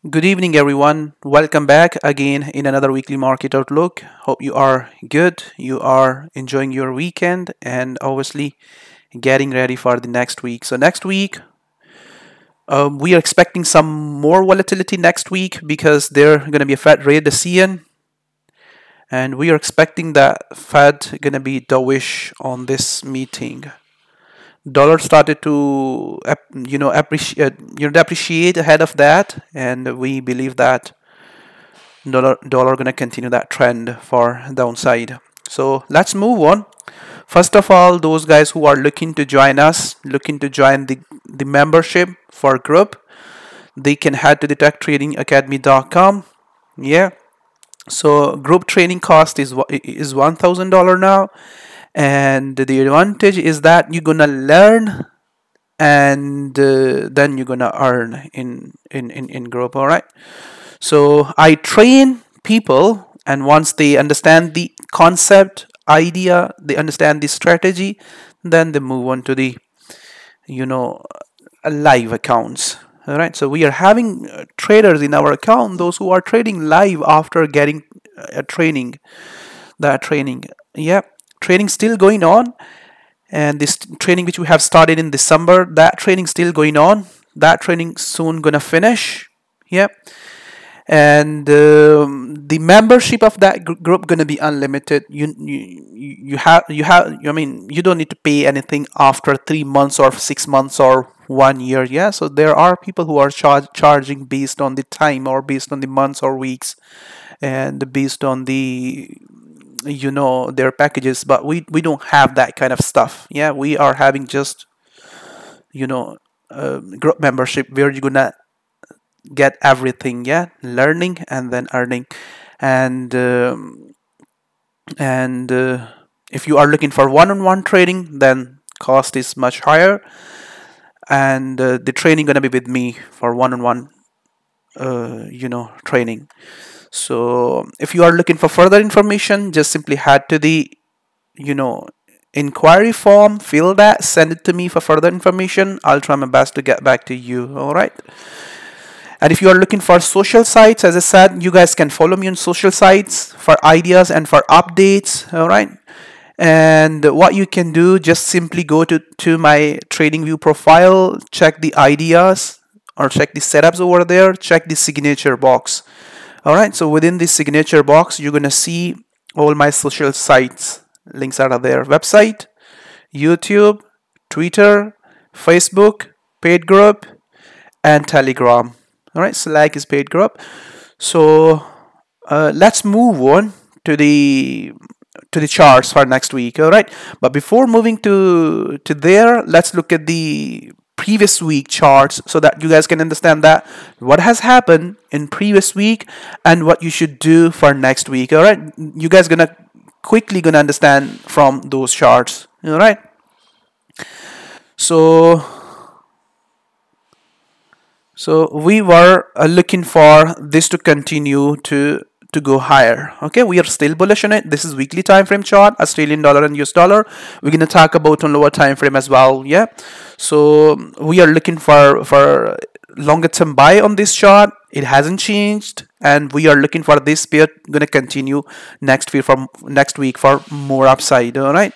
Good evening, everyone. Welcome back again in another weekly market outlook. Hope you are good. You are enjoying your weekend and obviously getting ready for the next week. So, next week, we are expecting some more volatility next week because there going to be a Fed rate decision, and we are expecting that Fed going to be dovish on this meeting. Dollar started to depreciate ahead of that, and we believe that dollar gonna continue that trend for downside. So let's move on. First of all, those guys who are looking to join us, looking to join the membership for group, they can head to the techtradingacademy.com. Yeah. So group training cost is $1,000 now, and the advantage is that you're gonna learn and then you're gonna earn in group. All right. So I train people, and once they understand the concept, idea, they understand the strategy, then they move on to the you know live accounts. All right. So we are having traders in our account, those who are trading live after getting training. That training, yeah, training still going on, and this training which we have started in December, that training still going on. That training soon gonna finish. Yeah, and the membership of that group going to be unlimited. I mean, you don't need to pay anything after 3 months or 6 months or 1 year. Yeah, so there are people who are charging based on the time or based on the months or weeks, and based on the their packages, but we don't have that kind of stuff. Yeah, we are having just group membership where you're gonna get everything. Yeah, learning and then earning. And um, and uh, if you are looking for one-on-one trading, then cost is much higher, and the training gonna be with me for one-on-one training. So if you are looking for further information, just simply head to the you know inquiry form, fill that, send it to me for further information. I'll try my best to get back to you. All right. And if you are looking for social sites, as I said, you guys can follow me on social sites for ideas and for updates. All right. And what you can do, just simply go to my TradingView profile, check the ideas or check the setups over there, check the signature box. All right. So within this signature box, you're going to see all my social sites. Links are there: website, YouTube, Twitter, Facebook, paid group, and Telegram. All right, Slack is paid group. So let's move on to the charts for next week. All right, but before moving to there, let's look at the previous week charts so that you guys can understand that what has happened in previous week and what you should do for next week. All right, you guys quickly gonna understand from those charts. All right, so we were looking for this to continue to go higher. Okay, we are still bullish on it. This is weekly time frame chart, Australian dollar and US dollar. We're gonna talk about on lower time frame as well. Yeah, so we are looking for longer term buy on this chart. It hasn't changed, and we are looking for this pair gonna continue next week for more upside. All right,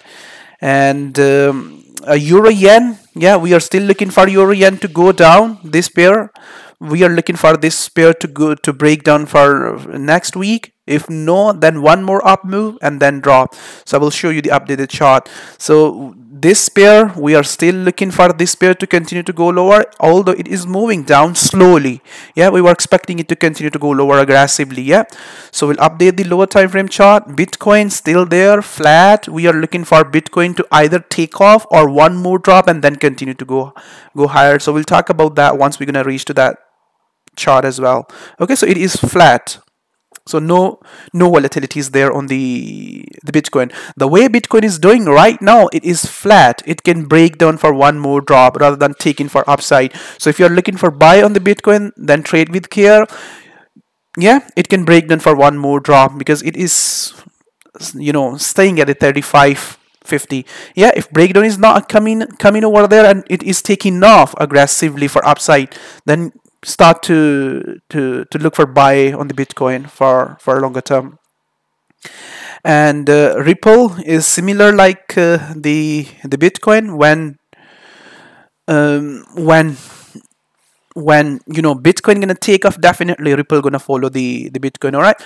and euro yen, yeah, we are still looking for euro yen to go down. This pair, we are looking for this pair to go to break down for next week. If no, then one more up move and then drop. So I will show you the updated chart. So this pair, we are still looking for this pair to continue to go lower, although it is moving down slowly. Yeah, we were expecting it to continue to go lower aggressively. Yeah, so we'll update the lower time frame chart. Bitcoin still there, flat. We are looking for Bitcoin to either take off or one more drop and then continue to go higher. So we'll talk about that once we're gonna reach to that chart as well. Okay, so it is flat. So no volatility is there on the Bitcoin. The way Bitcoin is doing right now, it is flat. It can break down for one more drop rather than taking for upside. So if you're looking for buy on the Bitcoin, then trade with care. Yeah, it can break down for one more drop because it is staying at the 35.50. Yeah, if breakdown is not coming over there and it is taking off aggressively for upside, then start to look for buy on the Bitcoin for a longer term. And Ripple is similar like the Bitcoin. When Bitcoin gonna take off, definitely Ripple gonna follow the Bitcoin. All right.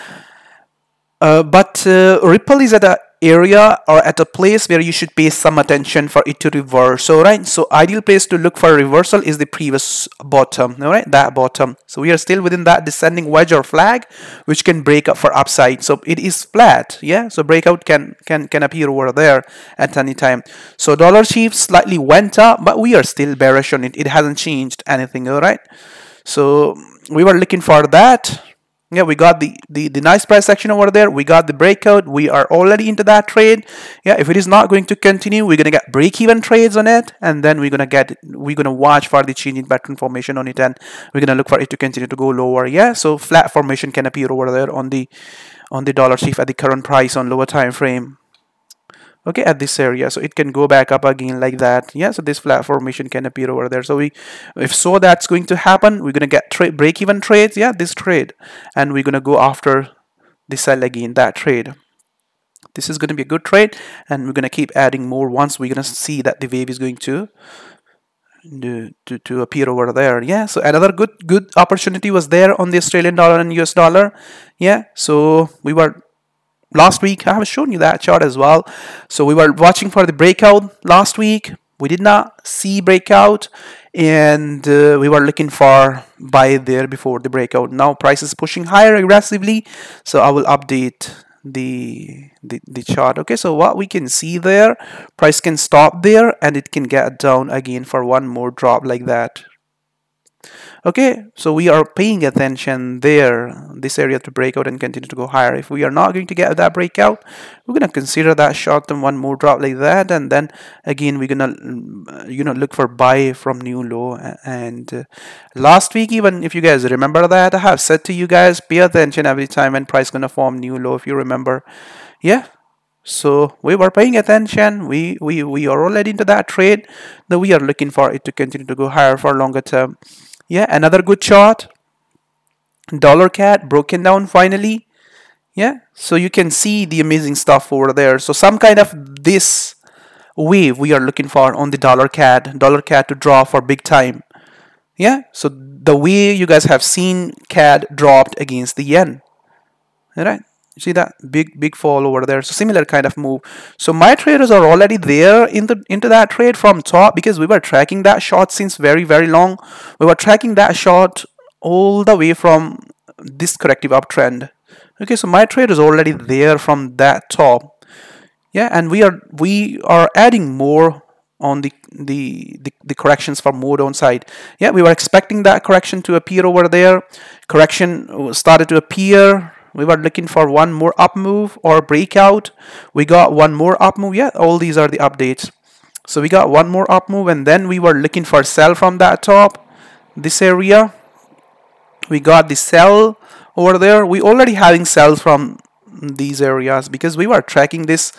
But Ripple is at a area or at a place where you should pay some attention for it to reverse. All right, so ideal place to look for a reversal is the previous bottom. All right, that bottom. So we are still within that descending wedge or flag, which can break up for upside. So it is flat, yeah. So breakout can appear over there at any time. So dollar chief slightly went up, but we are still bearish on it. It hasn't changed anything. All right, so we were looking for that. Yeah, we got the nice price action over there. We got the breakout. We are already into that trade. Yeah, if it is not going to continue, we're gonna get break-even trades on it, and then we're gonna watch for the change in pattern formation on it, and we're gonna look for it to continue to go lower. Yeah, so flat formation can appear over there on the dollar chief at the current price on lower time frame. Okay, at this area, so it can go back up again like that. Yeah, so this flat formation can appear over there. So if so that's going to happen, we're gonna get break-even trades. Yeah, this trade, and we're gonna go after the sell again, that trade. This is gonna be a good trade, and we're gonna keep adding more once we're gonna see that the wave is going to appear over there. Yeah, so another good opportunity was there on the Australian dollar and US dollar. Yeah, so we were last week, I have shown you that chart as well. So we were watching for the breakout last week. We did not see breakout, and we were looking for buy there before the breakout. Now price is pushing higher aggressively, so I will update the chart. Okay, so what we can see there, price can stop there and it can get down again for one more drop like that. Okay, so we are paying attention there, this area to break out and continue to go higher. If we are not going to get that breakout, we're going to consider that short term one more drop like that, and then again we're going to look for buy from new low. And last week, even if you guys remember that, I have said to you guys, pay attention every time when price going to form new low, if you remember. Yeah, so we were paying attention. We are already into that trade. Now we are looking for it to continue to go higher for longer term. Yeah, another good chart. Dollar cat broken down finally. Yeah, so you can see the amazing stuff over there. So some kind of this wave we are looking for on the dollar cat to draw for big time. Yeah, so the way you guys have seen CAD dropped against the yen. All right, you see that big fall over there. So similar kind of move. So my traders are already there into that trade from top, because we were tracking that short since very long. We were tracking that short all the way from this corrective uptrend. Okay, so my trade is already there from that top. Yeah, and we are adding more on the corrections for more downside. Yeah, we were expecting that correction to appear over there. Correction started to appear. We were looking for one more up move or breakout. We got one more up move. Yeah, all these are the updates. So we got one more up move, and then we were looking for sell from that top, this area. We got the sell over there. We already having sells from these areas because we were tracking this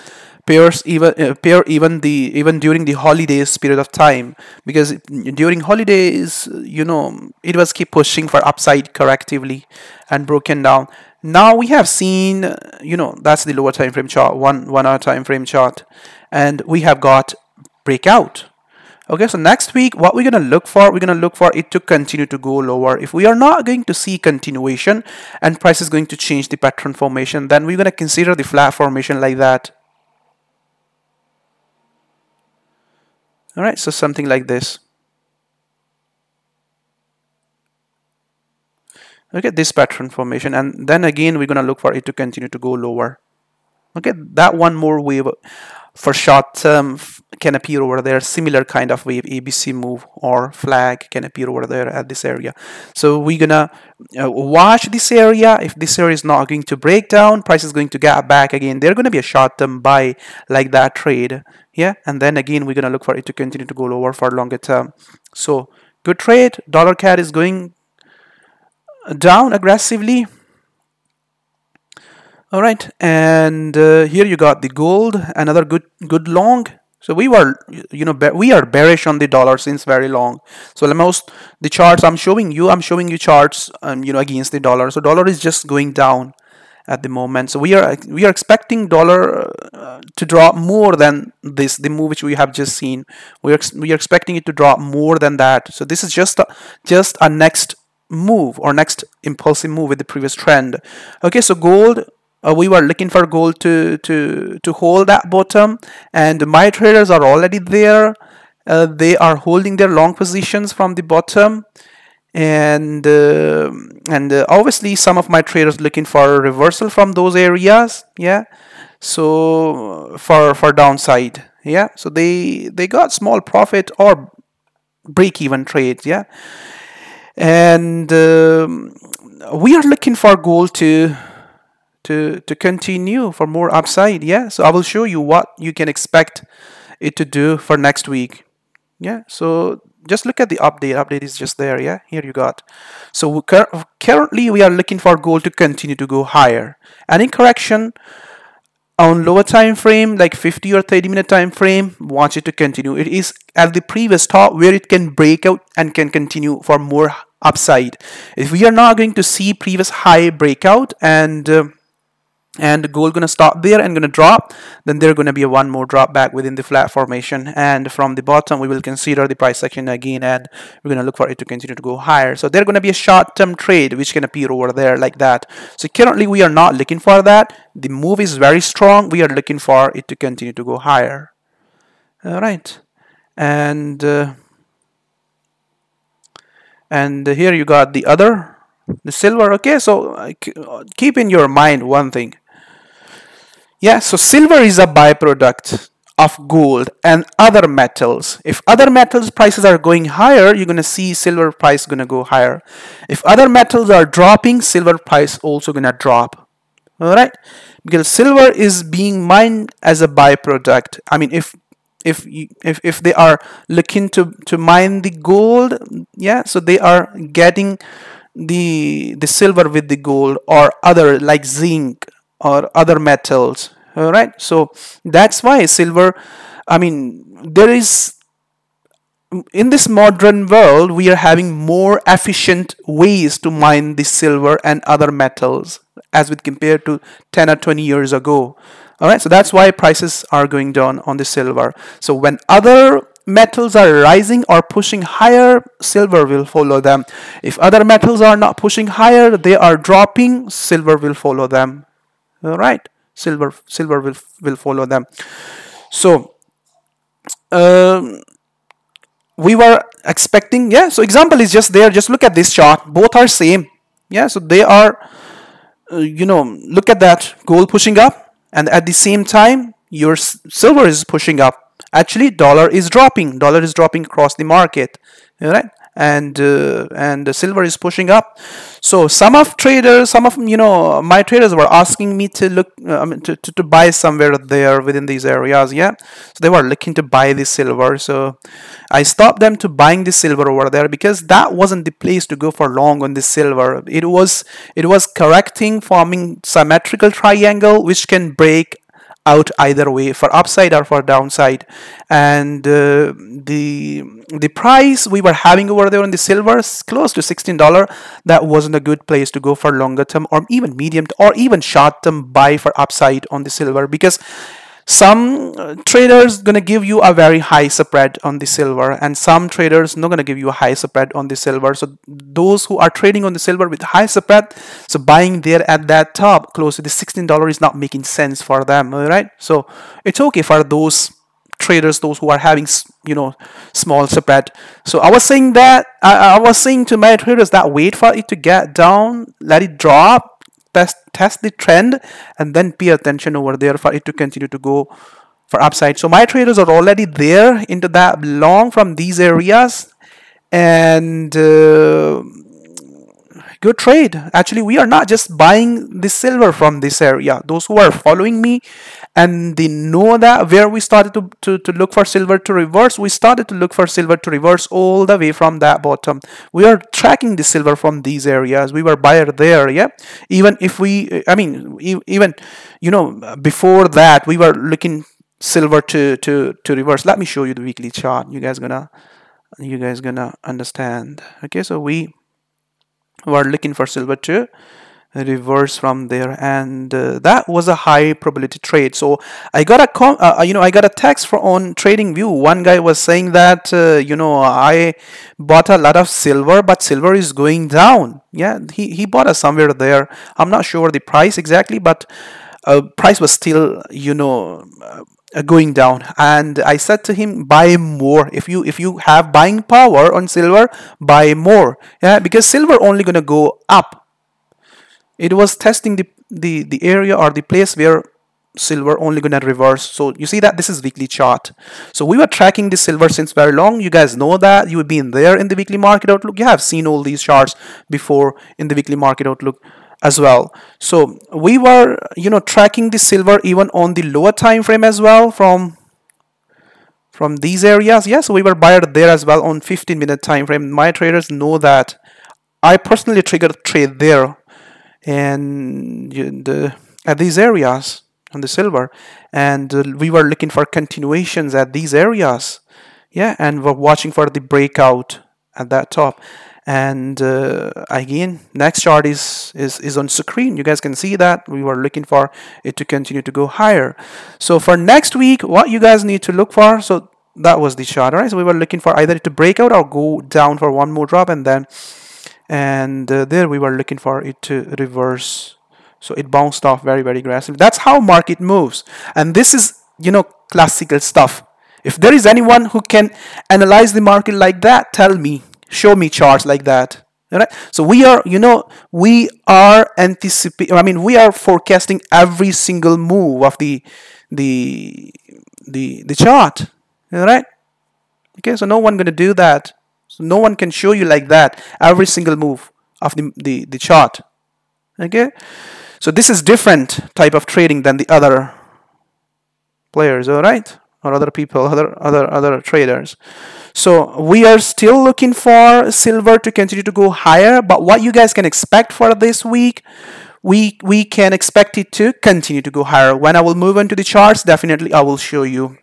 pairs even during the holidays period of time, because during holidays it was keep pushing for upside correctively and broken down. Now we have seen that's the lower time frame chart, one hour time frame chart, and we have got breakout. Okay, so next week what we're going to look for, it to continue to go lower. If we are not going to see continuation and price is going to change the pattern formation, then we're going to consider the flat formation like that. All right, so something like this. Okay, this pattern formation, and then again we're going to look for it to continue to go lower. Okay, that one more wave for short term can appear over there. Similar kind of wave, ABC move or flag can appear over there at this area. So we're gonna watch this area. If this area is not going to break down, price is going to get back again. There's going to be a short term buy like that trade. Yeah, and then again we're gonna look for it to continue to go lower for longer term. So good trade. Dollar CAD is going down aggressively. All right, and here you got the gold, another good long. So we were, we are bearish on the dollar since very long. So almost the charts I'm showing you charts, against the dollar. So dollar is just going down at the moment. So we are expecting dollar to drop more than this, the move which we have just seen. We are expecting it to drop more than that. So this is just a next move or next impulsive move with the previous trend. Okay, so gold, we were looking for gold to hold that bottom, and my traders are already there. They are holding their long positions from the bottom, and obviously some of my traders looking for a reversal from those areas. Yeah, so for downside. Yeah, so they got small profit or break even trades. Yeah, and we are looking for gold to continue for more upside. Yeah, so I will show you what you can expect it to do for next week. Yeah, so just look at the update is just there. Yeah, here you got. So currently we are looking for gold to continue to go higher. Any correction on lower time frame like 50 or 30-minute time frame wants it to continue. It is at the previous top where it can break out and can continue for more upside. If we are not going to see previous high breakout and gold gonna stop there and gonna drop, then there gonna be a one more drop back within the flat formation, and from the bottom we will consider the price action again, and we're gonna look for it to continue to go higher. So there's gonna be a short-term trade which can appear over there like that. So currently we are not looking for that. The move is very strong. We are looking for it to continue to go higher. All right, and here you got the silver. Okay, so keep in your mind one thing. Yeah, so silver is a byproduct of gold and other metals. If other metals prices are going higher, you're going to see silver price going to go higher. If other metals are dropping, silver price also going to drop. All right, because silver is being mined as a byproduct. I mean, if they are looking to mine the gold, yeah, so they are getting the silver with the gold or other like zinc or other metals. All right, so that's why silver, I mean, there is, in this modern world we are having more efficient ways to mine the silver and other metals as with compared to 10 or 20 years ago. All right, so that's why prices are going down on the silver. So when other metals are rising or pushing higher, silver will follow them. If other metals are not pushing higher, they are dropping, silver will follow them. All right, silver will follow them. So we were expecting, yeah, so example is just there. Just look at this chart, both are same. Yeah, so they are look at that, gold pushing up, and at the same time your silver is pushing up. Actually dollar is dropping across the market. All right, and the silver is pushing up. So some of my traders were asking me to look to buy somewhere there within these areas. Yeah, so they were looking to buy the silver, so I stopped them to buying the silver over there because that wasn't the place to go for long on the silver. It was correcting, forming symmetrical triangle which can break out either way, for upside or for downside. And the price we were having over there on the silver is close to $16. That wasn't a good place to go for longer term or even medium or even short term buy for upside on the silver, because some traders gonna give you a very high spread on the silver, and some traders not gonna give you a high spread on the silver. So those who are trading on the silver with high spread, so buying there at that top close to the $16 is not making sense for them. All right, so it's okay for those traders, those who are having small spread. So I was saying that I was saying to my traders that wait for it to get down, let it drop, test the trend, and then pay attention over there for it to continue to go for upside. So my traders are already there into that long from these areas, and good trade. Actually, we are not just buying the silver from this area. Those who are following me and they know that where we started to look for silver to reverse, we started to look for silver to reverse all the way from that bottom. We are tracking the silver from these areas. We were buyer there. Yeah, even if we, I mean, even before that we were looking silver to reverse. Let me show you the weekly chart. You guys gonna understand. Okay, so we were looking for silver to reverse from there, and that was a high probability trade. So I got I got a text from on trading view. One guy was saying that I bought a lot of silver, but silver is going down. Yeah, he bought us somewhere there. I'm not sure the price exactly, but price was still going down. And I said to him, buy more. If you have buying power on silver, buy more. Yeah, because silver only gonna go up. It was testing the area or the place where silver only gonna reverse. So you see that this is weekly chart. So we were tracking the silver since very long. You guys know that. You've been there in the weekly market outlook. You have seen all these charts before in the weekly market outlook as well. So we were tracking the silver even on the lower time frame as well from these areas. Yeah, so we were buyer there as well on 15-minute time frame. My traders know that I personally triggered trade there and at these areas on the silver, and we were looking for continuations at these areas. Yeah, and we're watching for the breakout at that top. And again, next chart is on screen. You guys can see that we were looking for it to continue to go higher. So for next week, what you guys need to look for, so that was the chart, right? So we were looking for either to break out or go down for one more drop, and then there we were looking for it to reverse. So it bounced off very, very aggressively. That's how market moves. And this is, classical stuff. If there is anyone who can analyze the market like that, tell me, show me charts like that. All right? So we are, anticipating, we are forecasting every single move of the chart. All right? Okay, so no one going to do that. So no one can show you like that every single move of the chart. Okay, so this is different type of trading than the other players, all right, or other people, other traders. So we are still looking for silver to continue to go higher, but what you guys can expect for this week, we can expect it to continue to go higher. When I will move into the charts, definitely I will show you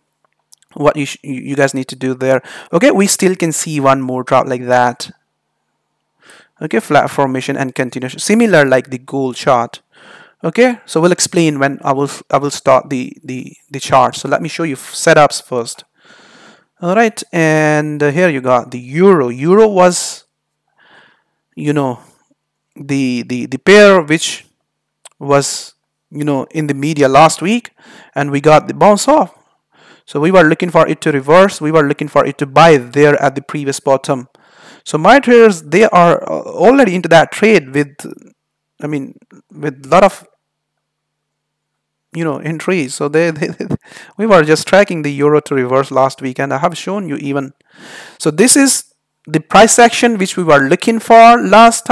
what you guys need to do there. Okay, we still can see one more drop like that. Okay, flat formation and continuation, similar like the gold chart. Okay, so we'll explain when I will start the chart. So let me show you setups first. All right, and here you got the euro. Euro was, the pair which was, in the media last week, and we got the bounce off. So we were looking for it to reverse. We were looking for it to buy there at the previous bottom. So my traders, they are already into that trade with a lot of, entries. So we were just tracking the euro to reverse last week, and I have shown you even. So this is the price action which we were looking for last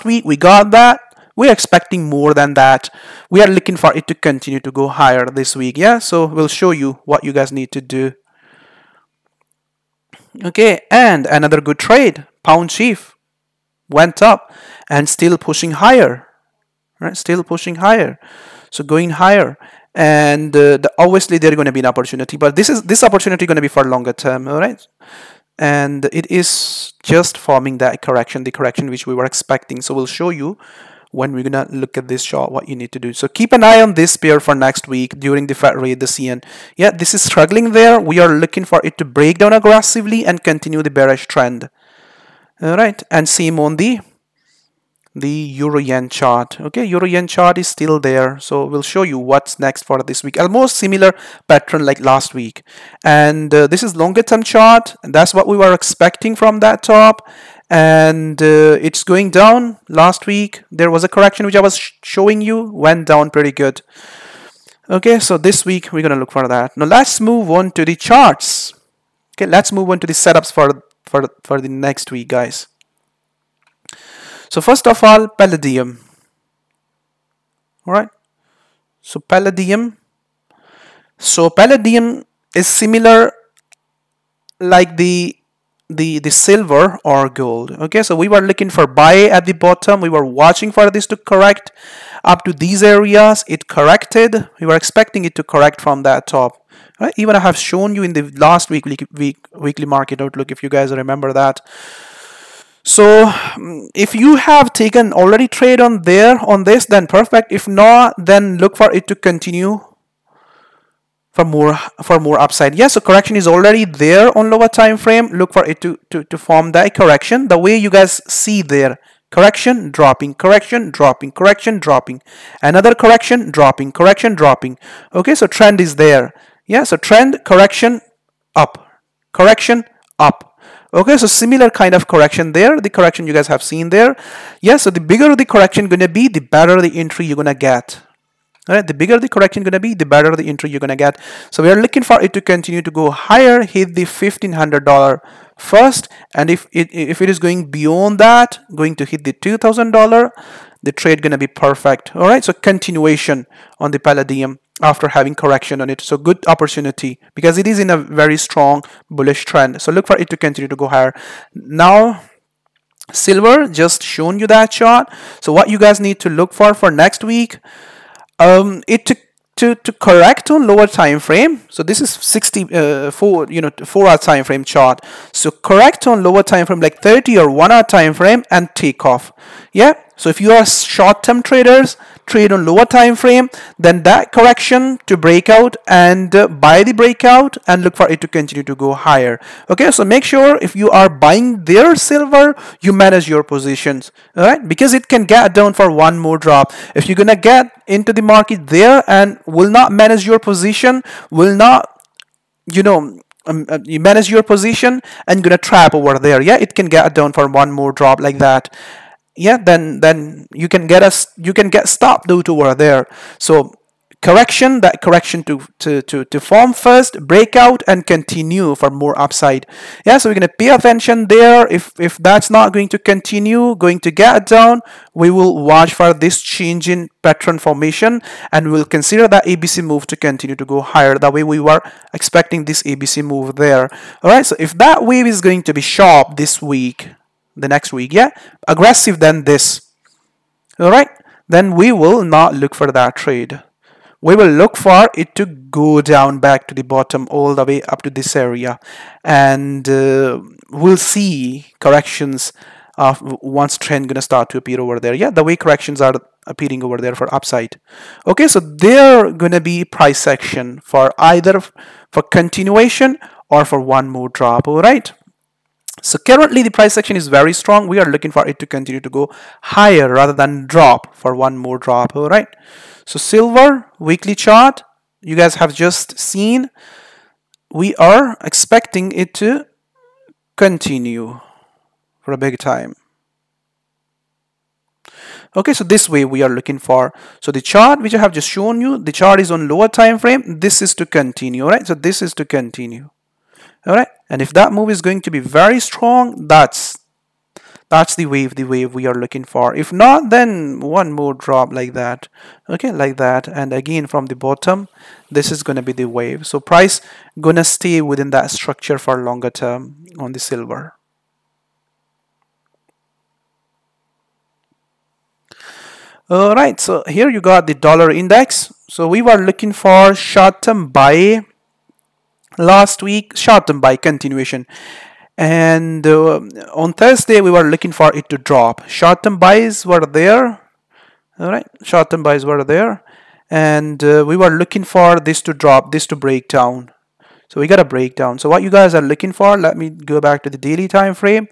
week. We got that. We're expecting more than that. We are looking for it to continue to go higher this week. Yeah, so we'll show you what you guys need to do. Okay, and another good trade. Pound chief went up and still pushing higher. Right, still pushing higher. So going higher, and obviously there's going to be an opportunity, but this opportunity going to be for longer term. All right. And it is just forming that correction, the correction which we were expecting. So we'll show you when we're gonna look at this chart what you need to do. So keep an eye on this pair for next week during the Fed rate, the CN. Yeah, this is struggling there. We are looking for it to break down aggressively and continue the bearish trend. All right, and same on the euro yen chart. Okay, euro yen chart is still there, so we'll show you what's next for this week. Almost similar pattern like last week, and this is longer term chart, and that's what we were expecting from that top. And it's going down. Last week there was a correction which I was showing you, went down pretty good. Okay, so this week we're gonna look for that. Now let's move on to the charts. Okay, let's move on to the setups for the next week, guys. So first of all, Palladium. All right. So Palladium. So Palladium is similar like the the silver or gold. Okay, so we were looking for buy at the bottom. We were watching for this to correct up to these areas. It corrected. We were expecting it to correct from that top. Right? Even I have shown you in the last weekly market outlook, if you guys remember that. So if you have taken already trade on there on this, then perfect. If not, then look for it to continue for more upside. Yes, so correction is already there on lower time frame. Look for it to form that correction the way you guys see there. Correction, dropping, correction, dropping, correction, dropping, another correction, dropping, correction, dropping. Okay, so trend is there. Yeah, so trend, correction, up, correction, up. Okay, so similar kind of correction there, the correction you guys have seen there. Yeah, so the bigger the correction gonna be, the better the entry you're gonna get. All right, the bigger the correction gonna be, the better the entry you're gonna get. So we are looking for it to continue to go higher, hit the $1,500 first, and if it is going beyond that, going to hit the $2,000, the trade gonna be perfect. All right, so continuation on the Palladium after having correction on it. So good opportunity because it is in a very strong bullish trend. So look for it to continue to go higher. Now silver, just shown you that chart. So what you guys need to look for next week, it to correct on lower time frame. So this is 4-hour time frame chart. So correct on lower time frame like 30 or 1-hour time frame and take off. Yeah, so if you are short-term traders, trade on lower time frame, then that correction to break out and buy the breakout and look for it to continue to go higher. Okay, so make sure if you are buying their silver, you manage your positions. All right, because it can get down for one more drop. If you're gonna get into the market there and will not manage your position, will not, you manage your position and gonna trap over there. Yeah, it can get down for one more drop like that. Yeah, then you can get stopped out over there. So that correction to form first, breakout and continue for more upside. Yeah, so we're going to pay attention there. If that's not going to continue, going to get down, we will watch for this change in pattern formation and we'll consider that ABC move to continue to go higher. That way we were expecting this ABC move there. All right, so if that wave is going to be sharp this week, the next week, yeah, aggressive than this, all right, then we will not look for that trade. We will look for it to go down back to the bottom all the way up to this area, and we'll see corrections of once trend gonna start to appear over there. Yeah, the way corrections are appearing over there for upside. Okay, so they're gonna be price action for either for continuation or for one more drop. All right, so currently the price action is very strong. We are looking for it to continue to go higher rather than drop for one more drop. All right, so silver weekly chart you guys have just seen, we are expecting it to continue for a big time. Okay, so this way we are looking for. So the chart which I have just shown you, the chart is on lower time frame. This is to continue. All right, so this is to continue. All right, and if that move is going to be very strong, that's the wave we are looking for. If not, then one more drop like that. Okay, like that, and again from the bottom, this is going to be the wave. So price gonna stay within that structure for longer term on the silver. All right, so here you got the dollar index. So we were looking for short-term buy last week, short-term buy continuation, and on Thursday we were looking for it to drop. Short-term buys were there. All right, short-term buys were there, and we were looking for this to drop, this to break down. So we got a breakdown. So what you guys are looking for, let me go back to the daily time frame.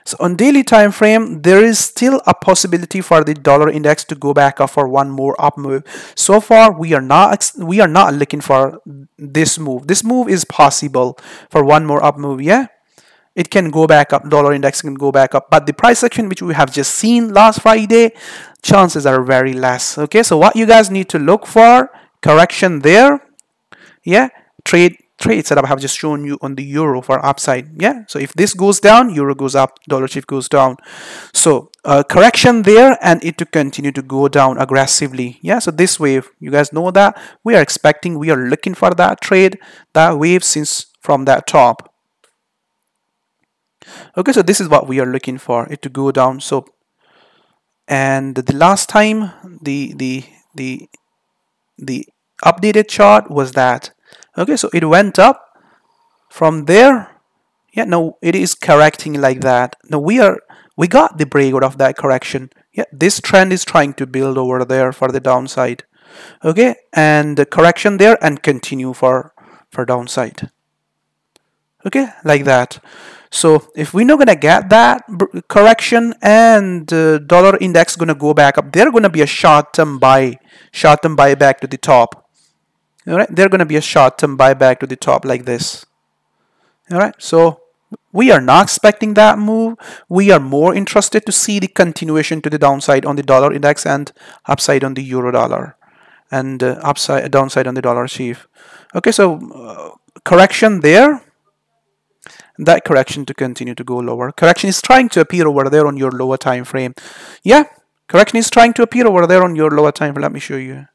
So on daily time frame, there is still a possibility for the dollar index to go back up for one more up move. So far, we are not looking for this move. This move is possible for one more up move. Yeah, it can go back up. Dollar index can go back up, but the price action which we have just seen last Friday, chances are very less. Okay, so what you guys need to look for, correction there. Yeah, trade setup I have just shown you on the euro for upside. Yeah, so if this goes down, euro goes up, dollar shift goes down. So correction there and it to continue to go down aggressively. Yeah, so this wave, you guys know that we are expecting, we are looking for that trade, that wave since from that top. Okay, so this is what we are looking for, it to go down. So, and the last time the the updated chart was that. Okay, so it went up from there. Yeah, now it is correcting like that. Now we got the breakout of that correction. Yeah, this trend is trying to build over there for the downside. Okay, and the correction there and continue for downside. Okay, like that. So if we're not gonna get that correction and dollar index gonna go back up, they're gonna be a short term buy back to the top. All right, they're gonna be a short term buy back to the top like this. All right, so we are not expecting that move. We are more interested to see the continuation to the downside on the dollar index and upside on the euro dollar, and upside downside on the dollar chief. Okay, so correction there, that correction to continue to go lower. Correction is trying to appear over there on your lower time frame. Yeah, correction is trying to appear over there on your lower time frame. Let me show you.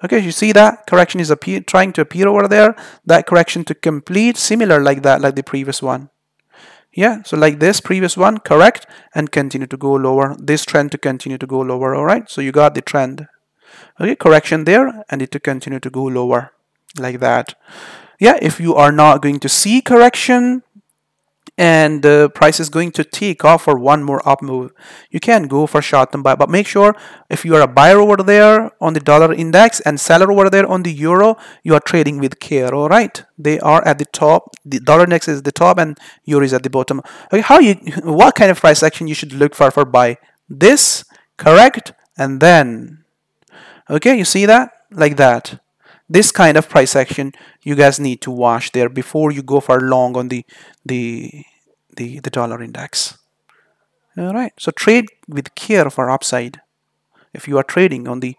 Okay, you see that correction is trying to appear over there. That correction to complete similar like that, like the previous one. Yeah, so like this previous one, correct, and continue to go lower. This trend to continue to go lower. All right, so you got the trend. Okay, correction there, and it to continue to go lower like that. Yeah, if you are not going to see correction and the price is going to take off for one more up move, you can go for short term buy, but make sure if you are a buyer over there on the dollar index and seller over there on the euro, you are trading with care. All right, they are at the top, the dollar index is the top and euro is at the bottom. Okay, what kind of price action you should look for buy? This, correct, and then okay, you see that like that. This kind of price action you guys need to watch there before you go for long on the the dollar index. All right, so trade with care for upside if you are trading on the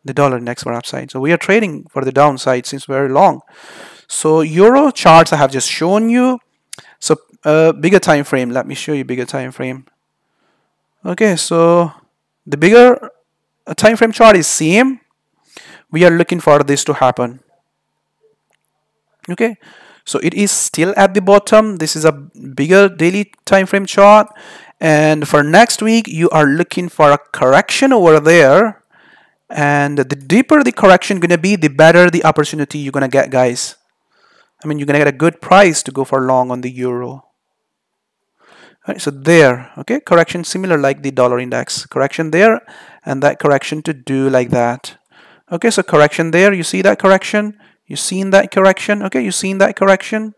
dollar index for upside. So we are trading for the downside since very long. So euro charts I have just shown you. So bigger time frame, let me show you bigger time frame. Okay, so the bigger time frame chart is same. We are looking for this to happen. Okay, so it is still at the bottom. This is a bigger daily time frame chart, and for next week you are looking for a correction over there, and the deeper the correction gonna be, the better the opportunity you're gonna get, guys. I mean, you're gonna get a good price to go for long on the euro. Right, so there, okay, correction similar like the dollar index, correction there, and that correction to do like that. Okay, so correction there, you see that correction, you seen that correction, okay, you seen that correction,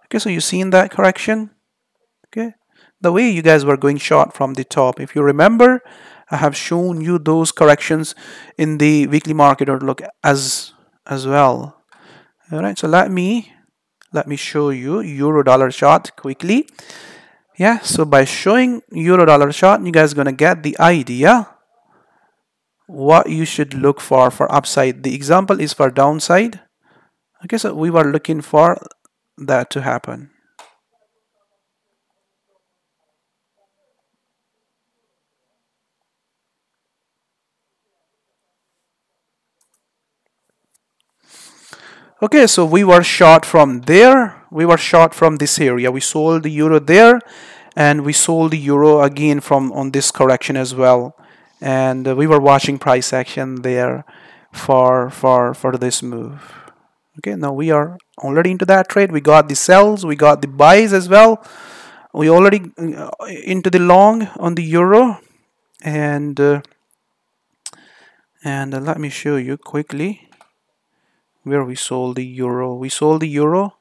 okay, so you seen that correction, okay, the way you guys were going short from the top. If you remember, I have shown you those corrections in the weekly market outlook as well. All right, so let me show you euro dollar chart quickly. Yeah, so by showing euro dollar chart, you guys gonna get the idea what you should look for upside. The example is for downside. Okay, so we were looking for that to happen. Okay, so we were short from there. We were short from this area. We sold the euro there, and we sold the euro again from on this correction as well. And we were watching price action there for this move. Okay, now we are already into that trade. We got the sells, we got the buys as well. We already into the long on the euro, and let me show you quickly where we sold the euro. We sold the euro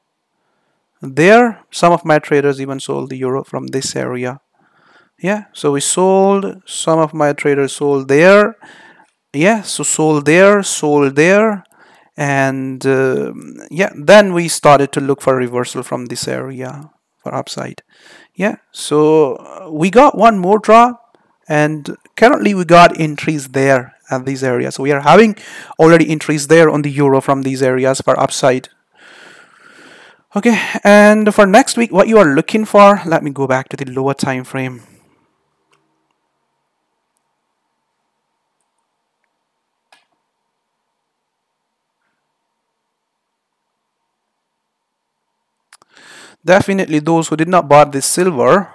there. Some of my traders even sold the euro from this area. Yeah, so we sold. Some of my traders sold there. Yeah, so sold there, and yeah, then we started to look for a reversal from this area for upside. Yeah, so we got one more drop, and currently we got entries there at these areas. So we are having already entries there on the euro from these areas for upside. Okay, and for next week, what you are looking for, let me go back to the lower time frame. Definitely those who did not buy this silver,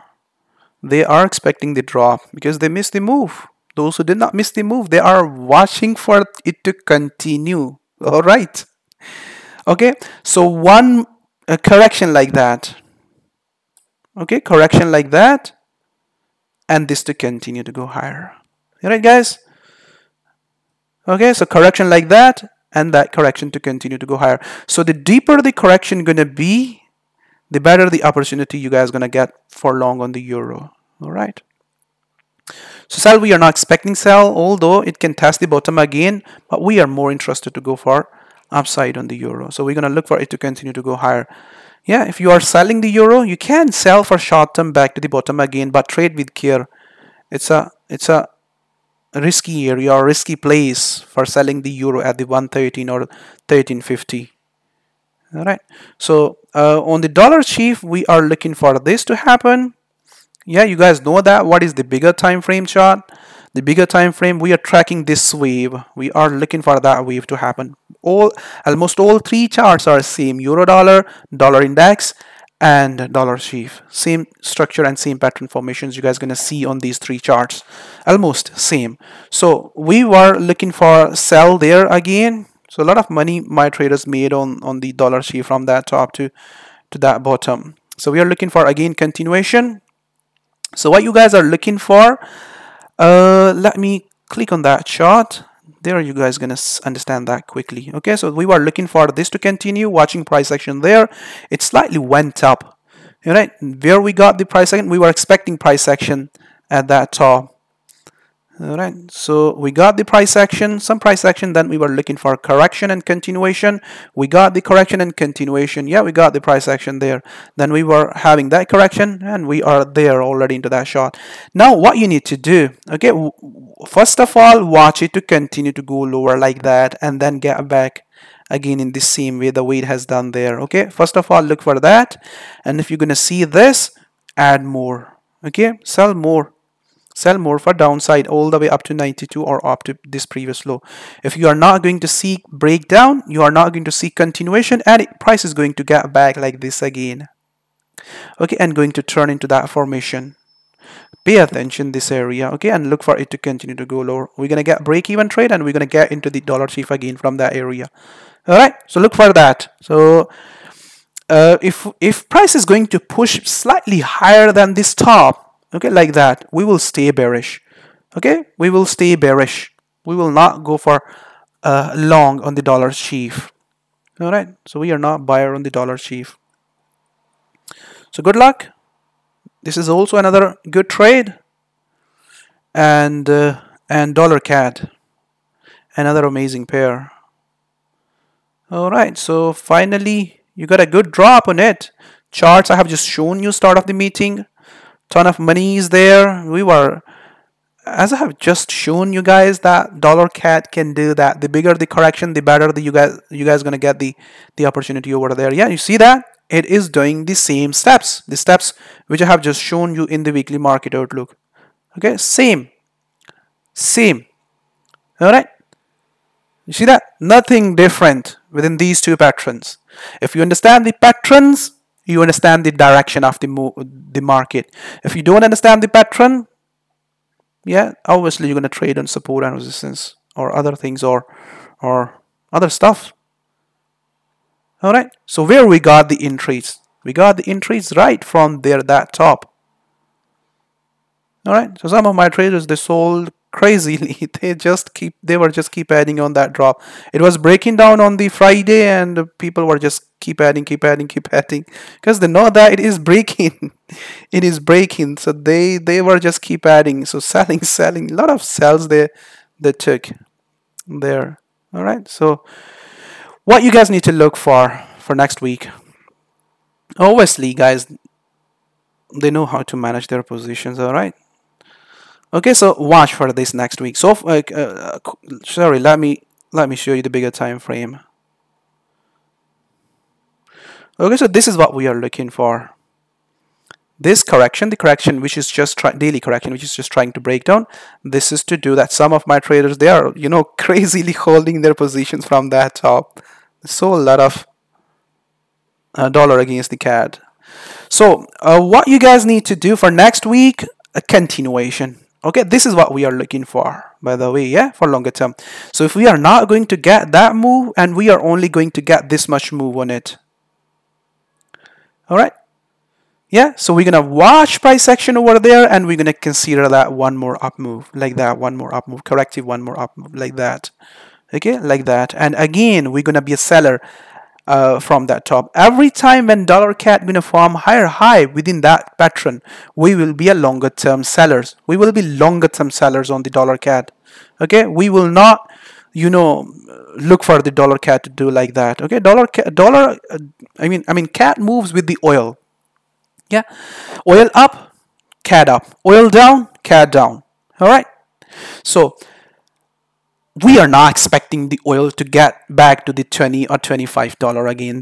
they are expecting the drop because they missed the move. Those who did not miss the move, they are watching for it to continue. All right. Okay. So one correction like that. Okay. Correction like that. And this to continue to go higher. All right, guys. Okay. So correction like that and that correction to continue to go higher. So the deeper the correction going to be, the better the opportunity you guys going to get for long on the euro. All right. So sell, we are not expecting sell, although it can test the bottom again, but we are more interested to go for upside on the euro. So we're going to look for it to continue to go higher. Yeah, if you are selling the euro, you can sell for short term back to the bottom again, but trade with care. It's a risky area or risky place for selling the euro at the 113 or 1350. All right. So on the dollar chief, we are looking for this to happen. Yeah, you guys know that. What is the bigger time frame chart? The bigger time frame, we are tracking this wave. We are looking for that wave to happen. Almost all three charts are same: euro dollar, dollar index, and dollar chief. Same structure and same pattern formations you guys gonna see on these three charts. Almost same. So we were looking for sell there again. So a lot of money my traders made on the dollar chief from that top to that bottom. So we are looking for again continuation. So what you guys are looking for, let me click on that chart. There you guys gonna understand that quickly. Okay, so we were looking for this to continue, watching price action there. It slightly went up. All right, where we got the price action, we were expecting price action at that top. All right, so we got the price action, some price action, then we were looking for correction and continuation. We got the correction and continuation. Yeah, we got the price action there. Then we were having that correction and we are there already into that shot. Now what you need to do, okay, first of all, watch it to continue to go lower like that and then get back again in the same way the way it has done there. Okay, first of all, look for that, and if you're gonna see this, add more. Okay, sell more. Sell more for downside all the way up to 92 or up to this previous low. If you are not going to see breakdown, you are not going to see continuation, and price is going to get back like this again. Okay, and going to turn into that formation. Pay attention this area, okay, and look for it to continue to go lower. We're gonna get break even trade and we're gonna get into the dollar chief again from that area. All right, so look for that. So if price is going to push slightly higher than this top, okay, like that, we will stay bearish. Okay, we will stay bearish. We will not go for long on the dollar chief. All right, so we are not buyer on the dollar chief. So good luck. This is also another good trade. And dollar CAD, another amazing pair. All right, so finally you got a good drop on it. Charts I have just shown you start of the meeting. Ton of money is there. We were, as I have just shown you guys, that dollar CAD can do that. The bigger the correction, the better you guys gonna get the opportunity over there. Yeah, you see that it is doing the same steps, the steps which I have just shown you in the weekly market outlook. Okay, same. All right, you see that? Nothing different within these two patterns. If you understand the patterns, you understand the direction of the market. If you don't understand the pattern, yeah, obviously you're going to trade on support and resistance or other things or other stuff. All right, so where we got the entries? We got the entries right from there, that top. All right, so some of my traders, they sold crazily. They were just keep adding on that drop. It was breaking down on the Friday and people were just keep adding because they know that it is breaking. It is breaking, so they were just keep adding. So selling a lot of sells they took there. All right, so what you guys need to look for next week, obviously guys, they know how to manage their positions. All right, okay, so watch for this next week. So sorry, let me show you the bigger time frame. Okay, so this is what we are looking for. This correction, the correction which is just daily correction, which is just trying to break down. This is to do that. Some of my traders, they are, you know, crazily holding their positions from that top. So a lot of dollar against the CAD. So what you guys need to do for next week, a continuation. Okay, this is what we are looking for, by the way, yeah, for longer term. So if we are not going to get that move, and we are only going to get this much move on it, all right, yeah, so we're gonna watch price action over there, and we're gonna consider that one more up move, like that, one more up move, corrective, one more up move, like that. Okay, like that. And again, we're gonna be a seller from that top. Every time when dollar CAD gonna form higher high within that pattern, we will be a longer term sellers. We will be longer term sellers on the dollar CAD. Okay, we will not, you know, look for the dollar CAD to do like that. Okay, I mean CAD moves with the oil. Yeah, oil up, CAD up. Oil down, CAD down. All right. So we are not expecting the oil to get back to the $20 or $25 again.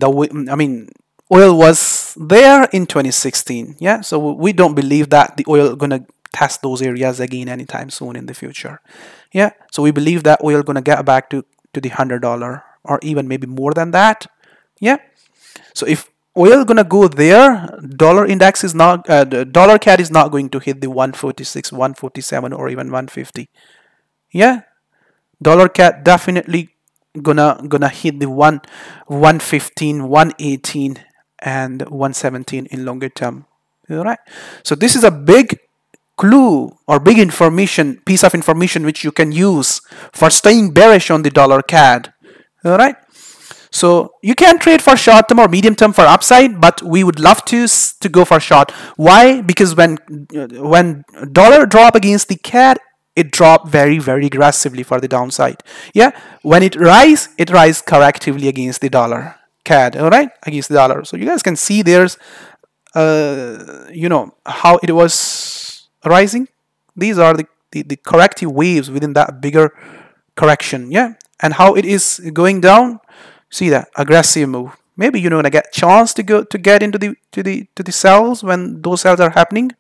I mean, oil was there in 2016. Yeah, so we don't believe that the oil gonna test those areas again anytime soon in the future. Yeah, so we believe that oil gonna get back to the $100 or even maybe more than that. Yeah, so if oil gonna go there, dollar index is not, the dollar CAD is not going to hit the 146, 147, or even 150. Yeah, dollar CAD definitely gonna hit the 115, 118, and 117 in longer term. All right. So this is a big clue or big information, piece of information which you can use for staying bearish on the dollar CAD. All right. So you can trade for short term or medium term for upside, but we would love to go for short. Why? Because when dollar drop against the CAD, it dropped very, very aggressively for the downside. Yeah, when it rise correctively against the dollar CAD. All right, against the dollar. So you guys can see there's, you know, how it was rising. These are the corrective waves within that bigger correction. Yeah, and how it is going down. See that aggressive move. Maybe you're gonna get chance to get into the cells when those cells are happening.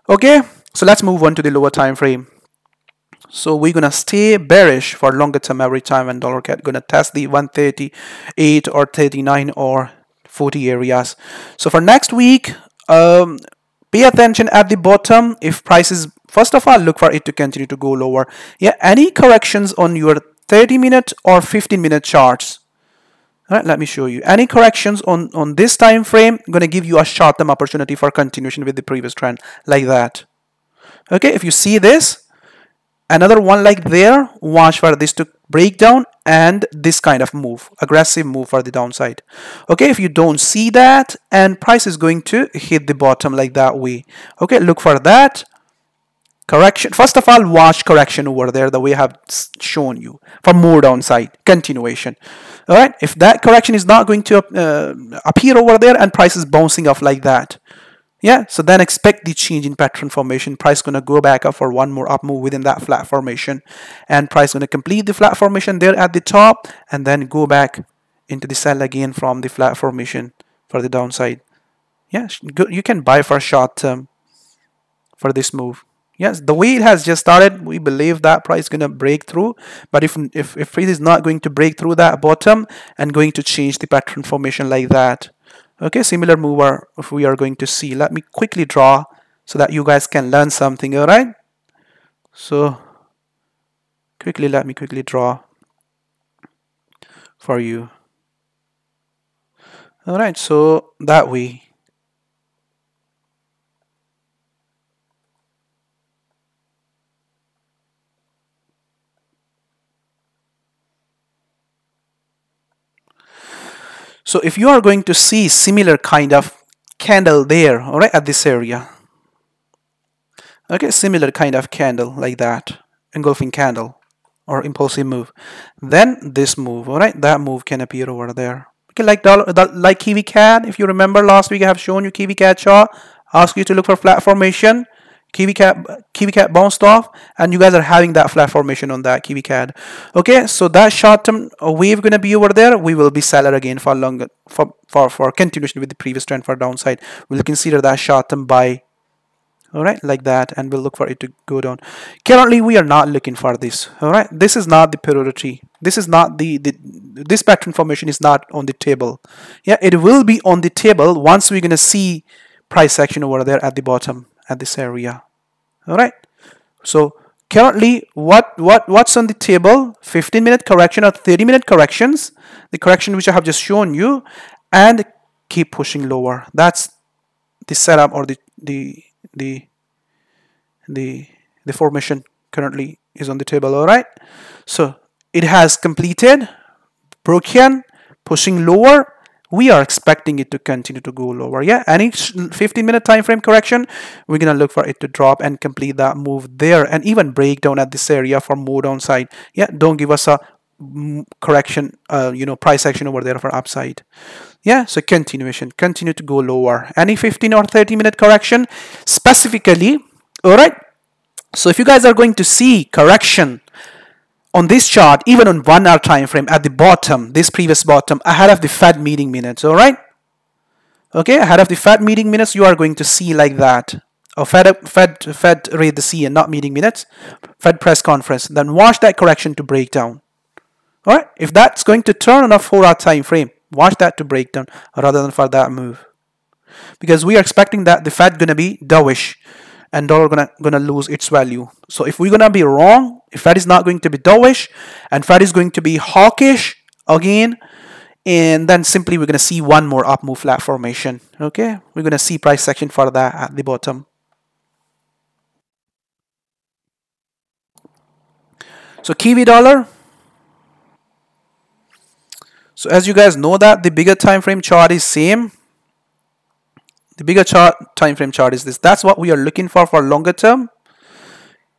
Okay, so let's move on to the lower time frame. So we're gonna stay bearish for longer term every time when dollar CAD gonna test the 138 or 39 or 40 areas. So for next week, pay attention at the bottom. If prices, first of all, look for it to continue to go lower. Yeah, any corrections on your 30-minute or 15-minute charts. All right, let me show you. Any corrections on this time frame gonna give you a short-term opportunity for continuation with the previous trend, like that. Okay, if you see this, another one like there, watch for this to break down and this kind of move, aggressive move for the downside. Okay, if you don't see that and price is going to hit the bottom like that way. Okay, look for that correction. First of all, watch correction over there the way I have shown you for more downside continuation. All right, if that correction is not going to appear over there and price is bouncing off like that, yeah, so then expect the change in pattern formation. Price gonna go back up for one more up move within that flat formation, and price gonna complete the flat formation there at the top and then go back into the sell again from the flat formation for the downside. Yeah, you can buy for short term for this move. Yes, the way it has just started, we believe that price is gonna break through. But if price is not going to break through that bottom and going to change the pattern formation like that. Okay, similar move if we are going to see. Let me quickly draw so that you guys can learn something. All right. So let me quickly draw for you. All right. So that way. So if you are going to see similar kind of candle there, all right, at this area. Okay, similar kind of candle like that, engulfing candle or impulsive move. Then this move, all right, that move can appear over there. Okay, like Kiwi CAD. If you remember last week, I have shown you Kiwi CAD chart. Ask you to look for flat formation. Kiwi CAD bounced off, and you guys are having that flat formation on that Kiwi CAD. Okay, so that short-term wave gonna be over there. We will be seller again for longer for continuation with the previous trend for downside. We'll consider that short-term buy all right, like that, and we'll look for it to go down. Currently we are not looking for this, all right. This is not the priority. This is not this pattern formation is not on the table. Yeah, it will be on the table once we're gonna see price action over there at the bottom at this area, all right. So currently what's on the table? 15-minute correction or 30-minute corrections, the correction which I have just shown you, and keep pushing lower. That's the setup, or the formation currently is on the table, all right. So it has completed, broken, pushing lower. We are expecting it to continue to go lower. Yeah, any 15-minute time frame correction, we're gonna look for it to drop and complete that move there, and even break down at this area for more downside. Yeah, don't give us a correction, price action over there for upside. Yeah, so continue to go lower. Any 15 or 30-minute correction specifically, all right. So if you guys are going to see correction on this chart, even on 1 hour time frame at the bottom, this previous bottom, ahead of the Fed meeting minutes, all right. Okay, ahead of the Fed meeting minutes, you are going to see like that. Or Fed rate the CN, not meeting minutes, Fed press conference. Then watch that correction to break down. All right, if that's going to turn on a 4 hour time frame, watch that to break down rather than for that move, because we are expecting that the Fed gonna be dovish and dollar gonna lose its value. So if we're gonna be wrong, if Fed is not going to be dovish and Fed is going to be hawkish again, and then simply we're gonna see one more up move flat formation. Okay, we're gonna see price action for that at the bottom. So Kiwi dollar. So as you guys know that the bigger time frame chart is same. The bigger time frame chart is this. That's what we are looking for longer term.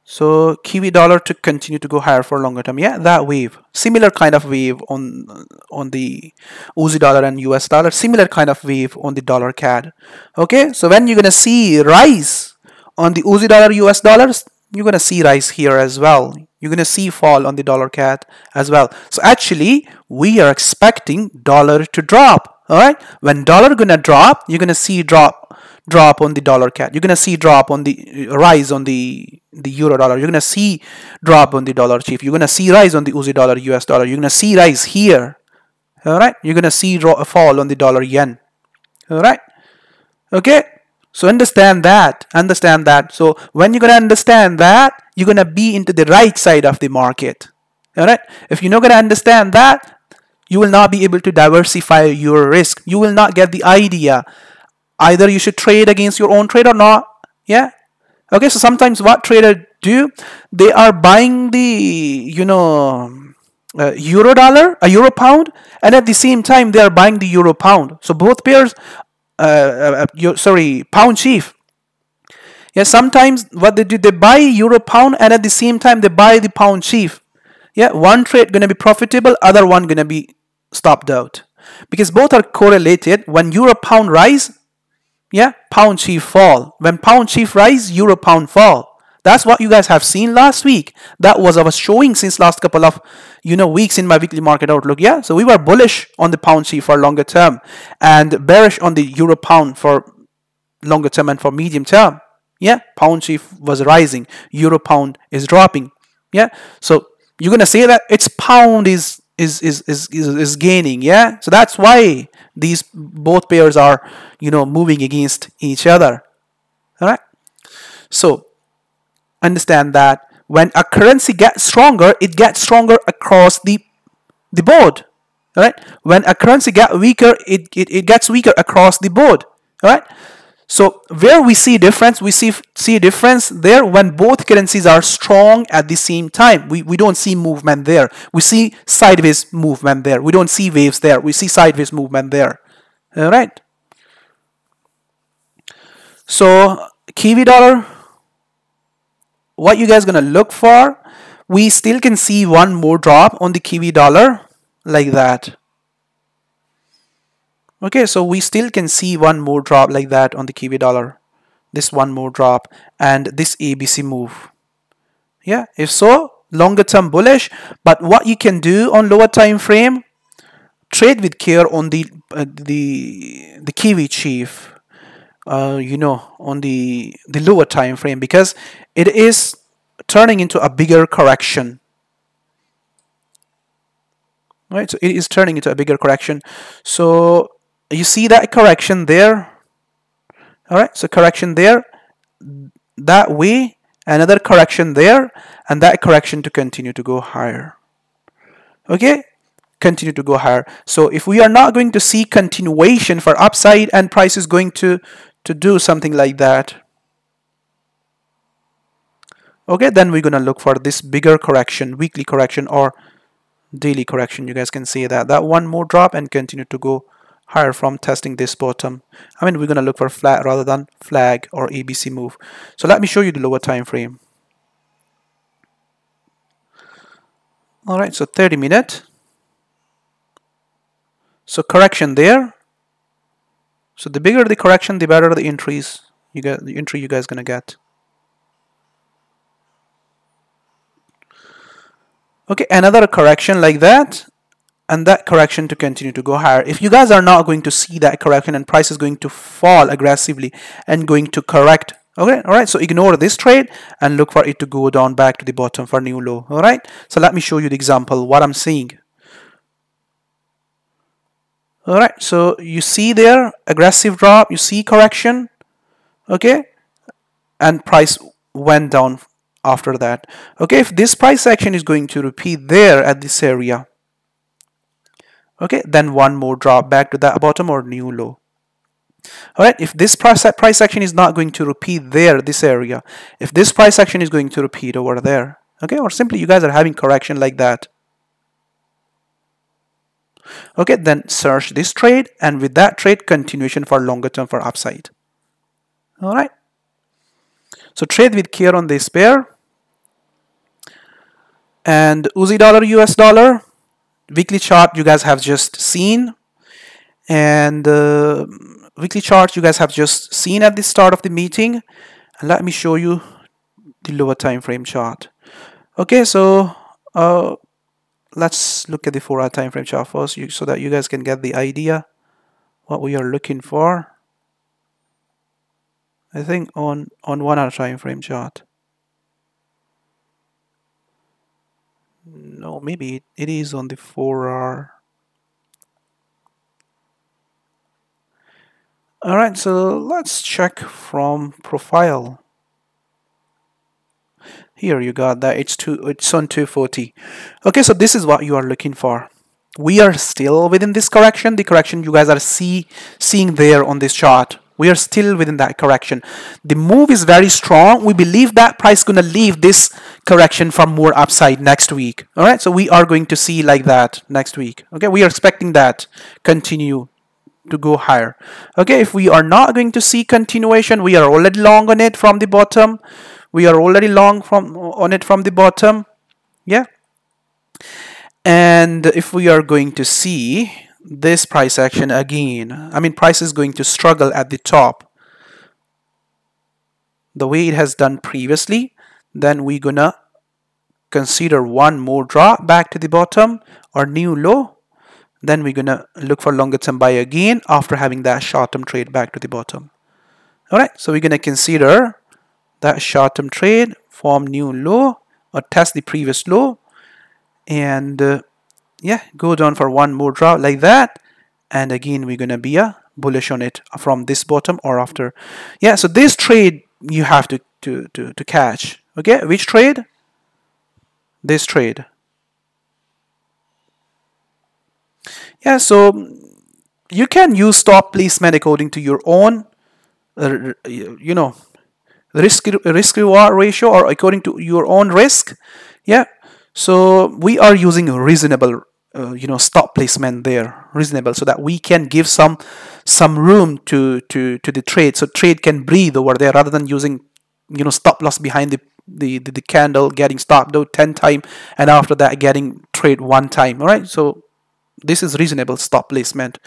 So Kiwi dollar to continue to go higher for longer term. Yeah, that wave, similar kind of wave on the Aussie dollar and US dollar, similar kind of wave on the dollar CAD. Okay, so when you're gonna see rise on the Aussie dollar US dollars, you're gonna see rise here as well. You're gonna see fall on the dollar CAD as well. So actually we are expecting dollar to drop. All right, when dollar gonna drop, you're gonna see drop on the dollar CAD. You're gonna see drop on the rise on the euro dollar. You're gonna see drop on the dollar chief. You're gonna see rise on the Aussie dollar US dollar. You're gonna see rise here. All right, you're gonna see fall on the dollar yen. All right, okay. So understand that. So when you're gonna understand that, you're gonna be into the right side of the market. All right. If you're not gonna understand that, you will not be able to diversify your risk. You will not get the idea. Either you should trade against your own trade or not. Yeah. Okay. So sometimes what traders do, they are buying the euro dollar, a euro pound, and at the same time they are buying the euro pound. So both pairs. Pound chief. Yeah, sometimes what they do, they buy euro pound and at the same time they buy the pound chief. Yeah, one trade gonna be profitable, other one gonna be stopped out, because both are correlated. When euro pound rise, yeah, pound chief fall. When pound chief rise, euro pound fall. That's what you guys have seen last week. That was I was showing since last couple of weeks in my weekly market outlook. Yeah, so we were bullish on the pound chief for longer term and bearish on the euro pound for longer term and for medium term. Yeah, pound chief was rising, euro pound is dropping. Yeah, so you're gonna say that its pound is gaining. Yeah, so that's why these both pairs are moving against each other. All right, so understand that when a currency gets stronger, it gets stronger across the board. All right. When a currency gets weaker, it gets weaker across the board. All right. So where we see difference, we see difference there when both currencies are strong at the same time. We don't see movement there. We see sideways movement there. We don't see waves there. We see sideways movement there. All right. So Kiwi dollar, what you guys gonna look for? We still can see one more drop on the Kiwi dollar like that. Okay, so we still can see one more drop like that on the Kiwi dollar. This one more drop and this ABC move. Yeah, if so, longer term bullish. But what you can do on lower time frame, trade with care on the Kiwi chief. on the lower time frame, because it is turning into a bigger correction. Right, so it is turning into a bigger correction. So you see that correction there. All right, so correction there, that way, another correction there, and that correction to continue to go higher. Okay, continue to go higher. So if we are not going to see continuation for upside and price is going to do something like that, okay, then we're gonna look for this bigger correction, weekly correction or daily correction. You guys can see that one more drop and continue to go higher from testing this bottom. I mean, we're gonna look for flat rather than flag or ABC move. So let me show you the lower time frame. All right, so 30-minute. So correction there. So the bigger the correction, the better the entries you get. The entry you guys gonna get. Okay, another correction like that, and that correction to continue to go higher. If you guys are not going to see that correction and price is going to fall aggressively and going to correct, okay, all right, so ignore this trade and look for it to go down back to the bottom for new low. All right, so let me show you the example what I'm seeing. All right, so you see there aggressive drop, you see correction, okay, and price went down after that. Okay, if this price action is going to repeat there at this area, okay, then one more drop back to that bottom or new low. All right, if this price action is not going to repeat there, this area, if this price action is going to repeat over there, okay, or simply you guys are having correction like that, okay, then search this trade, and with that trade, continuation for longer term for upside. All right, so trade with care on this pair. And Aussie dollar, US dollar, weekly chart you guys have just seen, and weekly chart you guys have just seen at the start of the meeting. And let me show you the lower time frame chart. Okay, so let's look at the 4-hour time frame chart first, so that you guys can get the idea what we are looking for. I think on 1-hour time frame chart. No, maybe it is on the 4-hour. All right, so let's check from profile. Here you got that it's on 240. Okay, so this is what you are looking for. We are still within this correction, the correction you guys are seeing there on this chart. We are still within that correction. The move is very strong. We believe that price gonna leave this correction for more upside next week. All right, so we are going to see like that next week. Okay, we are expecting that continue to go higher. Okay, if we are not going to see continuation, we are already long on it from the bottom. We are already long on it from the bottom. Yeah. And if we are going to see this price action again, I mean, price is going to struggle at the top the way it has done previously, then we're gonna consider one more drop back to the bottom or new low. Then we're gonna look for longer term buy again after having that short term trade back to the bottom. All right, so we're gonna consider that short term trade, form new low or test the previous low, and yeah, go down for one more drop like that, and again we're gonna be bullish on it from this bottom or after. Yeah, so this trade you have to catch. Okay, which trade? This trade. Yeah, so you can use stop placement according to your own risk reward ratio, or according to your own risk. Yeah, so we are using a reasonable stop placement there, reasonable, so that we can give some room to the trade, so trade can breathe over there, rather than using stop loss behind the candle, getting stopped out 10 times and after that getting trade one time. All right, so this is reasonable stop placement.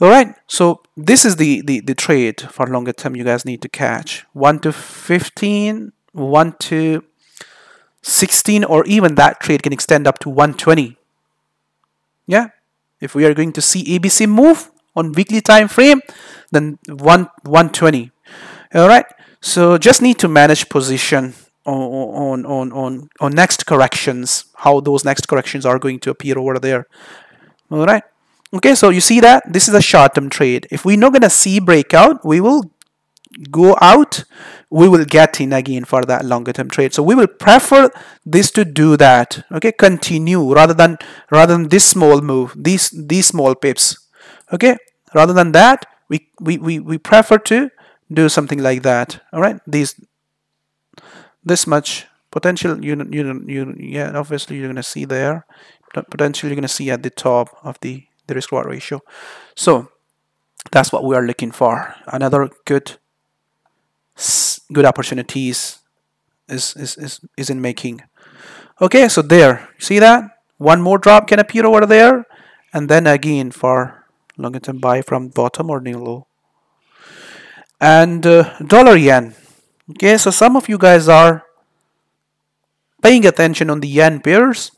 All right, so this is the trade for longer term you guys need to catch. 1 to 15, 1 to 16, or even that trade can extend up to 120. Yeah, if we are going to see ABC move on weekly time frame, then 120. All right, so just need to manage position on next corrections, how those next corrections are going to appear over there. All right, okay, so you see that this is a short-term trade. If we're not gonna see breakout, we will go out, we will get in again for that longer term trade. So we will prefer this to do that. Okay, continue rather than this small move, these small pips. Okay, rather than that, we prefer to do something like that. All right, this much potential, yeah, obviously you're gonna see there. Potential you're gonna see at the top of the risk reward ratio. So that's what we are looking for. Another good opportunities is in making. Okay, so there, see that one more drop can appear over there, and then again for longer term buy from bottom or new low. And dollar yen. Okay, so some of you guys are paying attention on the yen pairs.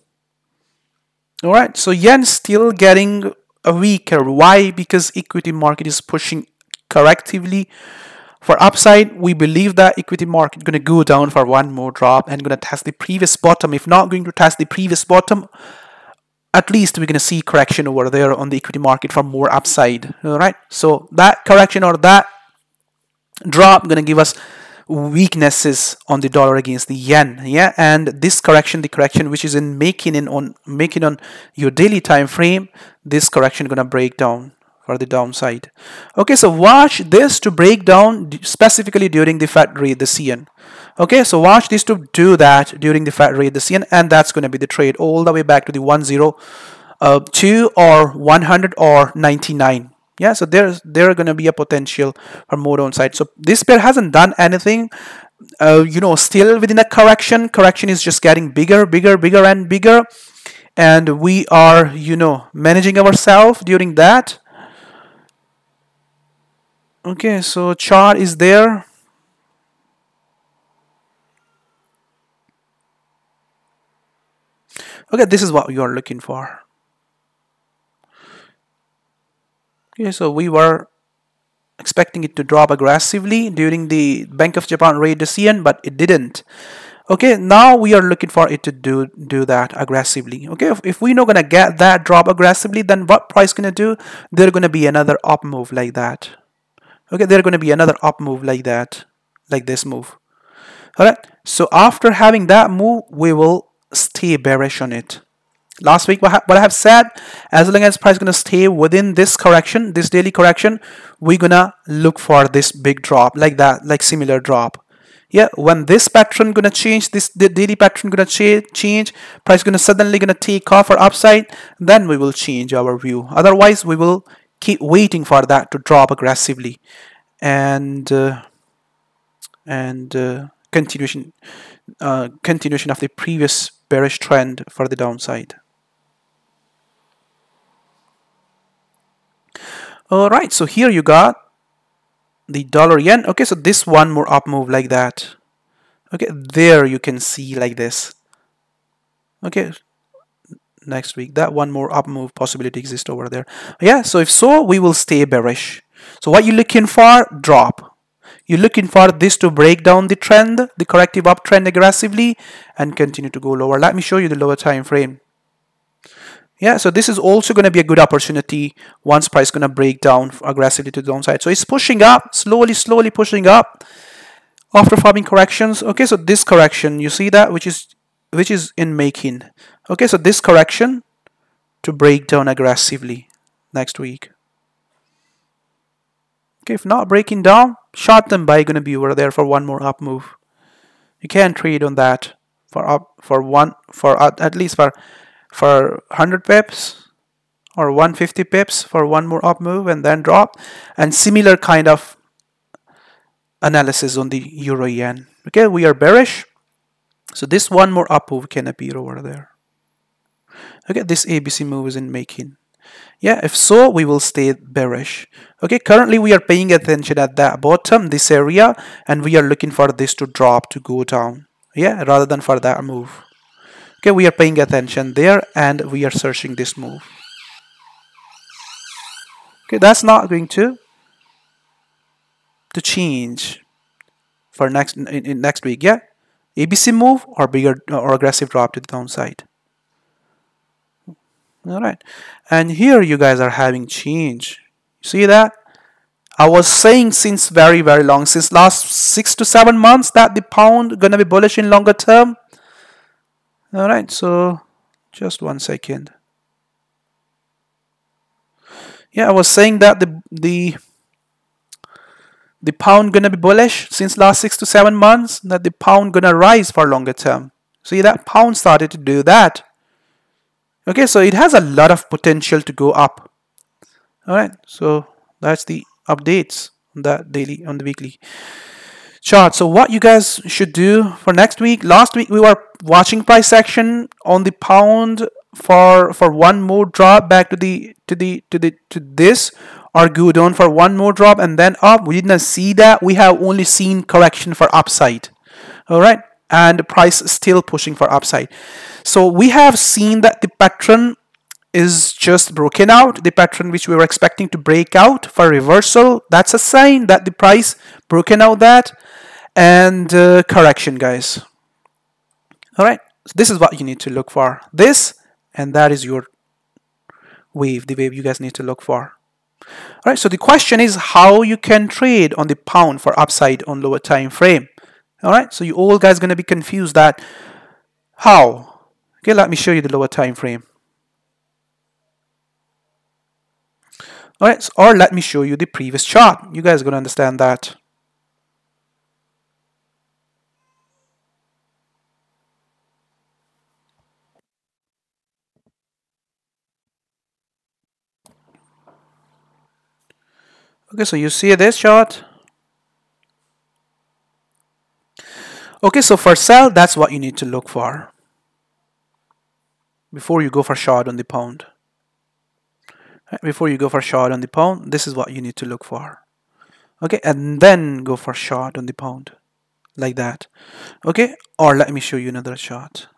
All right, so yen still getting a weaker. Why? Because equity market is pushing correctively. For upside, we believe that equity market going to go down for one more drop and going to test the previous bottom. If not going to test the previous bottom, at least we're going to see correction over there on the equity market for more upside. All right, so that correction or that drop going to give us weaknesses on the dollar against the yen. Yeah, and this correction, the correction which is in making on your daily time frame, this correction going to break down for the downside. Okay, so watch this to break down specifically during the Fed rate decision. Okay, so watch this to do that during the Fed rate decision, and that's going to be the trade all the way back to the 102 or 100 or 99. Yeah, so there's going to be a potential for more downside. So this pair hasn't done anything. Still within a correction. Correction is just getting bigger and bigger, and we are managing ourselves during that. Okay, so chart is there. Okay, this is what you are looking for. Okay, so we were expecting it to drop aggressively during the Bank of Japan rate decision, but it didn't. Okay, now we are looking for it to do that aggressively. Okay, if we're not gonna get that drop aggressively, then what price gonna do? There's gonna be another up move like that. Okay, there's gonna be another up move like that, like this move. All right, so after having that move, we will stay bearish on it. Last week, what I have said, as long as price is going to stay within this correction, this daily correction, we're going to look for this big drop like that, like similar drop. Yeah, when this pattern going to change, the daily pattern going to change, price going to suddenly going to take off or upside, then we will change our view. Otherwise, we will keep waiting for that to drop aggressively. And continuation of the previous bearish trend for the downside. All right, so here you got the dollar yen. Okay, so this one more up move like that. Okay, there you can see like this. Okay, next week that one more up move possibility exists over there. Yeah, so if so, we will stay bearish. So what you're looking for? Drop. You're looking for this to break down the trend, the corrective uptrend aggressively, and continue to go lower. Let me show you the lower time frame. Yeah, so this is also going to be a good opportunity once price going to break down aggressively to the downside. So it's pushing up, slowly pushing up after forming corrections. Okay, so this correction, you see that, which is in making. Okay, so this correction to break down aggressively next week. Okay, if not breaking down, short-term buy going to be over there for one more up move. You can trade on that at least for 100 pips or 150 pips for one more up move and then drop, and similar kind of analysis on the euro yen. Okay, we are bearish, so this one more up move can appear over there. Okay, this ABC move is in making. Yeah, if so, we will stay bearish. Okay, currently we are paying attention at that bottom, this area, and we are looking for this to drop, to go down. Yeah, rather than for that move. Okay, we are paying attention there and we are searching this move. Okay, that's not going to to change for in next week? Yeah, ABC move or bigger or aggressive drop to the downside. All right, and here you guys are having change. See that? I was saying since very long, since last 6 to 7 months, that the pound gonna be bullish in longer term. All right, so just 1 second. Yeah, I was saying that the pound gonna be bullish since last 6 to 7 months, that the pound gonna rise for longer term. See that pound started to do that. Okay, so it has a lot of potential to go up. All right, so that's the updates on that daily, on the weekly chart. So what you guys should do for next week? Last week we were watching price action on the pound for one more drop back to this, or go down for one more drop and then up. We did not see that. We have only seen correction for upside. All right, and the price is still pushing for upside. So we have seen that the pattern is just broken out, the pattern which we were expecting to break out for reversal. That's a sign that the price broken out that, and correction, guys. All right, so this is what you need to look for, this, and that is your wave, the wave you guys need to look for. All right, so the question is how you can trade on the pound for upside on lower time frame. All right, so you all guys going to be confused that how. Okay, let me show you the lower time frame. All right, so, or let me show you the previous chart. You guys are going to understand that. Okay, so you see this chart. Okay, so for sell, that's what you need to look for before you go for short on the pound. Right, before you go for short on the pound, this is what you need to look for. Okay, and then go for short on the pound like that. Okay, or let me show you another chart.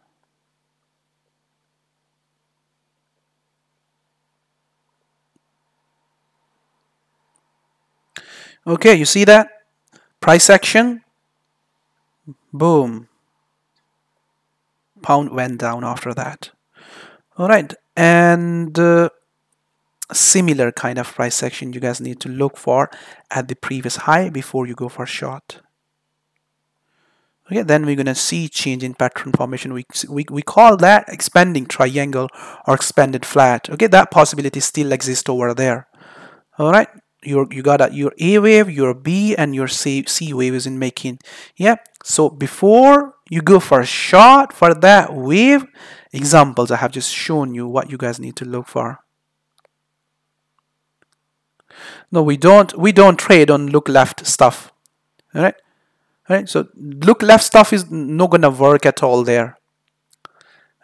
Okay, you see that price action, boom, pound went down after that. All right, and similar kind of price action you guys need to look for at the previous high before you go for short. Okay, then we're gonna see change in pattern formation. We call that expanding triangle or expanded flat. Okay, that possibility still exists over there. All right, you got your A wave, your B, and your C wave is in making. Yeah, so before you go for a short for that wave, examples I have just shown you what you guys need to look for. No, we don't trade on look left stuff. All right. All right, so look left stuff is not gonna work at all there.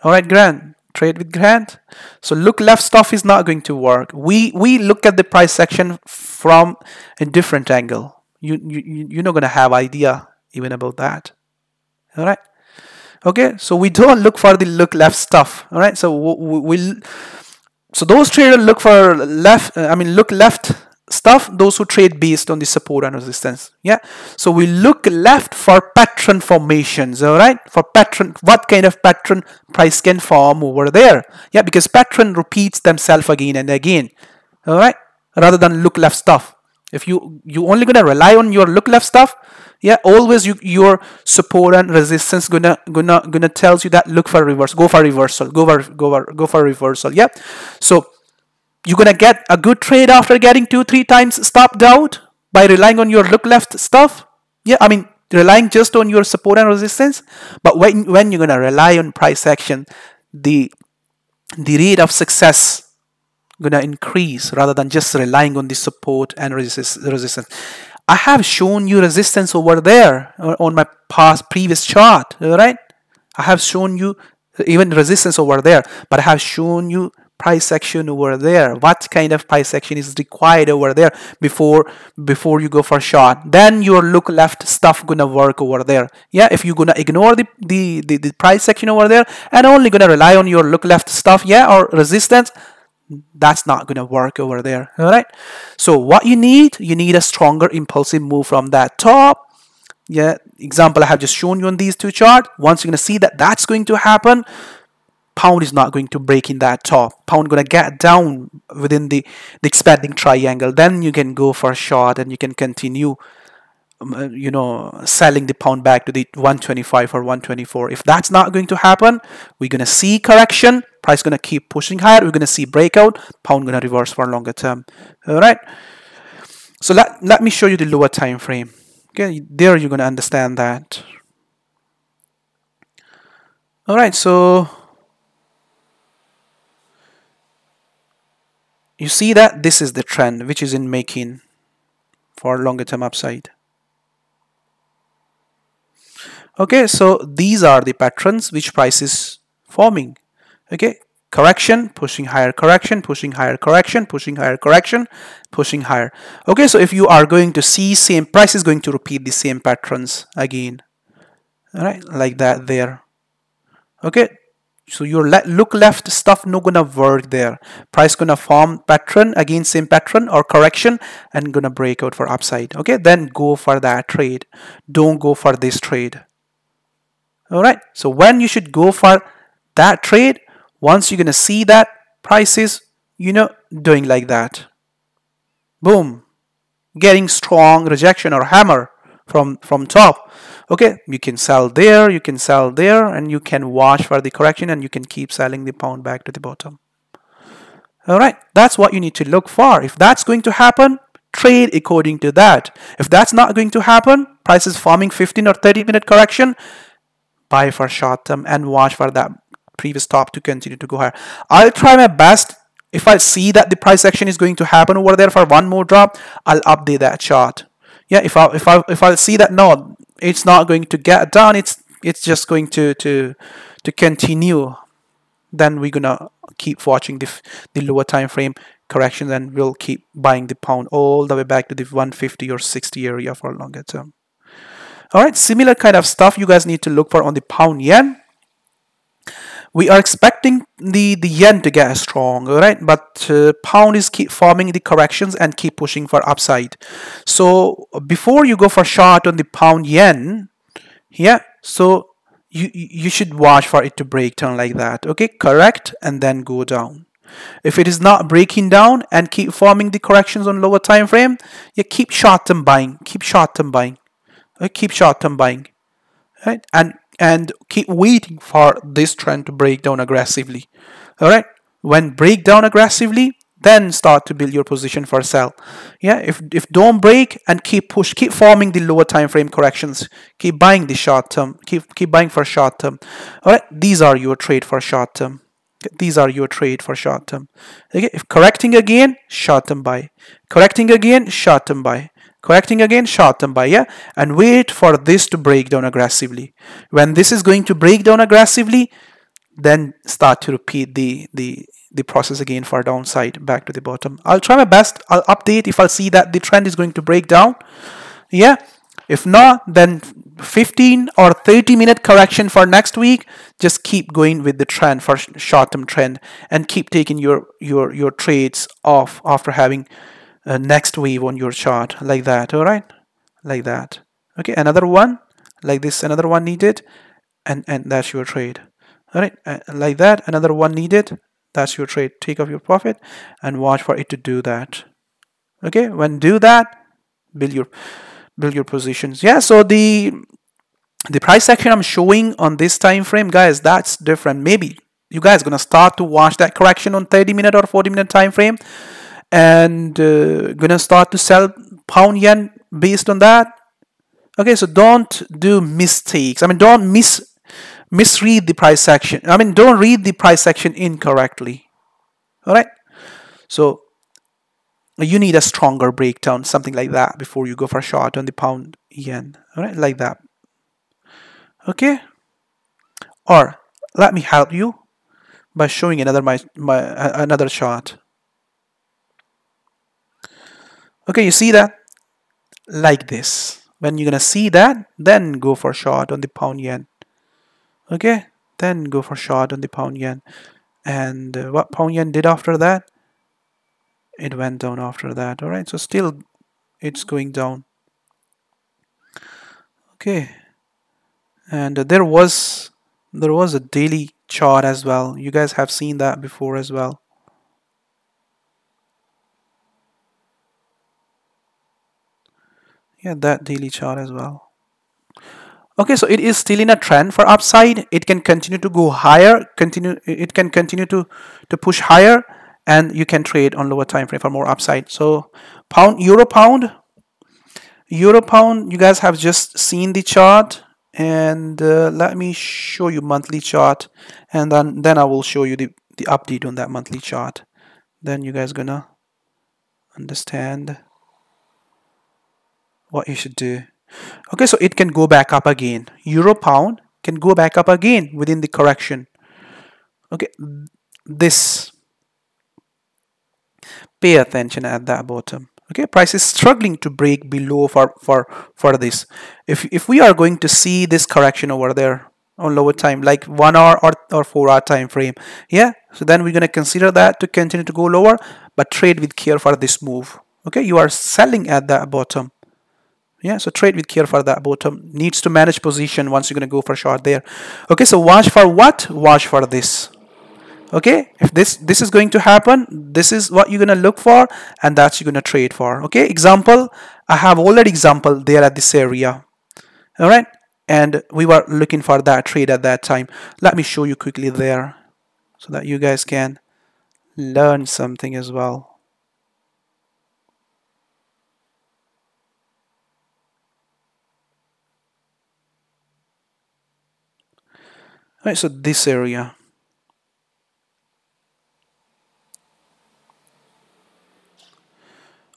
All right, Grant, trade with Grant. So look left stuff is not going to work. We look at the price action from a different angle. You're not gonna have idea even about that. All right. Okay, so we don't look for the look left stuff. All right, so so those traders look for left. Look left stuff, those who trade based on the support and resistance. Yeah, so we look left for pattern formations. All right, for pattern, what kind of pattern price can form over there. Yeah, because pattern repeats themselves again and again. All right, rather than look left stuff. If you only gonna rely on your look left stuff, yeah, always your support and resistance gonna tells you that look for reversal, go for reversal, go for reversal. Yeah, so you're gonna get a good trade after getting 2-3 times stopped out by relying on your look left stuff. Yeah, relying just on your support and resistance. But when you're gonna rely on price action, the rate of success gonna increase rather than just relying on the support and resistance. I have shown you resistance over there on my previous chart. All right, I have shown you even resistance over there, but I have shown you price action over there. What kind of price action is required over there before you go for short? Then your look left stuff gonna work over there. Yeah, if you're gonna ignore the price action over there and only gonna rely on your look left stuff, yeah, or resistance, That's not going to work over there. All right. So what you need a stronger impulsive move from that top. Yeah, example I have just shown you on these two charts. Once you're going to see that that's going to happen, pound is not going to break in that top. Pound going to get down within the expanding triangle. Then you can go for a short and you can continue selling the pound back to the 125 or 124. If that's not going to happen, we're going to see correction. Price going to keep pushing higher. We're going to see breakout. Pound going to reverse for longer term. All right. So let me show you the lower time frame. Okay, there you're going to understand that. All right. So you see that this is the trend which is in making for longer term upside. Okay, so these are the patterns which price is forming. Okay, correction, pushing higher, correction, pushing higher, correction, pushing higher, correction, pushing higher. Okay, so if you are going to see same price is going to repeat the same patterns again. All right, like that there. Okay, so your look left stuff not gonna work there. Price gonna form pattern again, same pattern or correction, and gonna break out for upside. Okay, then go for that trade. Don't go for this trade. All right, so when you should go for that trade, once you're gonna see that price is doing like that, boom, getting strong rejection or hammer from top. Okay, you can sell there, you can sell there, and you can watch for the correction, and you can keep selling the pound back to the bottom. All right, that's what you need to look for. If that's going to happen, trade according to that. If that's not going to happen, price is forming 15 or 30-minute correction, buy for short term and watch for that previous top to continue to go higher. I'll try my best. If I see that the price action is going to happen over there for one more drop, I'll update that chart. Yeah, if I see that no, it's not going to get down, it's just going to continue, then we're gonna keep watching the lower time frame correction, and we'll keep buying the pound all the way back to the 150 or 60 area for longer term. All right, similar kind of stuff you guys need to look for on the pound yen. We are expecting the yen to get strong, all right, but pound is keep forming the corrections and keep pushing for upside. So before you go for short on the pound yen, yeah, so you should watch for it to break down like that. Okay, correct and then go down. If it is not breaking down and keep forming the corrections on lower time frame, you keep short term buying, keep short term buying. Keep short-term buying, right? And keep waiting for this trend to break down aggressively. All right. When break down aggressively, then start to build your position for sell. Yeah. If don't break and keep forming the lower time frame corrections, keep buying the short term. Keep buying for short term. All right. These are your trade for short term. These are your trade for short term. Okay. If correcting again, short term buy. Correcting again, short term buy. Correcting again, short term buy, yeah, and wait for this to break down aggressively. When this is going to break down aggressively, then start to repeat the process again for downside back to the bottom. I'll try my best. I'll update if I'll see that the trend is going to break down. Yeah, if not, then 15 or 30-minute correction for next week. Just keep going with the trend for short-term trend and keep taking your trades off after having next wave on your chart like that. All right, like that. Okay, another one like this, another one needed, and that's your trade. All right, like that, another one needed, that's your trade. Take off your profit and watch for it to do that. Okay, when do that, build your positions. Yeah, so the price action I'm showing on this time frame, guys, that's different. Maybe you guys gonna start to watch that correction on 30-minute or 40-minute time frame, and gonna start to sell pound yen based on that. Okay, so don't do mistakes. I mean, don't misread the price action. I mean, don't read the price action incorrectly. All right, so you need a stronger breakdown, something like that, before you go for a short on the pound yen. All right, like that. Okay, or let me help you by showing another chart. Okay, you see that? Like this. When you're gonna see that, then go for short on the pound yen. Okay, then go for short on the pound yen. And what pound yen did after that? it went down after that. All right, so still it's going down. Okay, and there was a daily chart as well. You guys have seen that before as well. Yeah, that daily chart as well. Okay, so it is still in a trend for upside. It can continue to go higher, it can continue to push higher, and you can trade on lower time frame for more upside. So euro pound, you guys have just seen the chart, and let me show you monthly chart, and then I will show you the update on that monthly chart. Then you guys gonna understand what you should do. Okay, so it can go back up again. Euro pound can go back up again within the correction. Okay, this, pay attention at that bottom. Okay, price is struggling to break below for this. If we are going to see this correction over there on lower time, like 1 hour or 4 hour time frame, yeah, so then we're going to consider that to continue to go lower, but trade with care for this move. Okay, you are selling at that bottom. Yeah, so trade with care for that bottom. Needs to manage position once you're going to go for short there. Okay, so watch for what? Watch for this. Okay, if this is going to happen, this is what you're going to look for, and that's you're going to trade for. Okay, example, I have already example there at this area. All right, and we were looking for that trade at that time. Let me show you quickly there so that you guys can learn something as well. All right, so this area.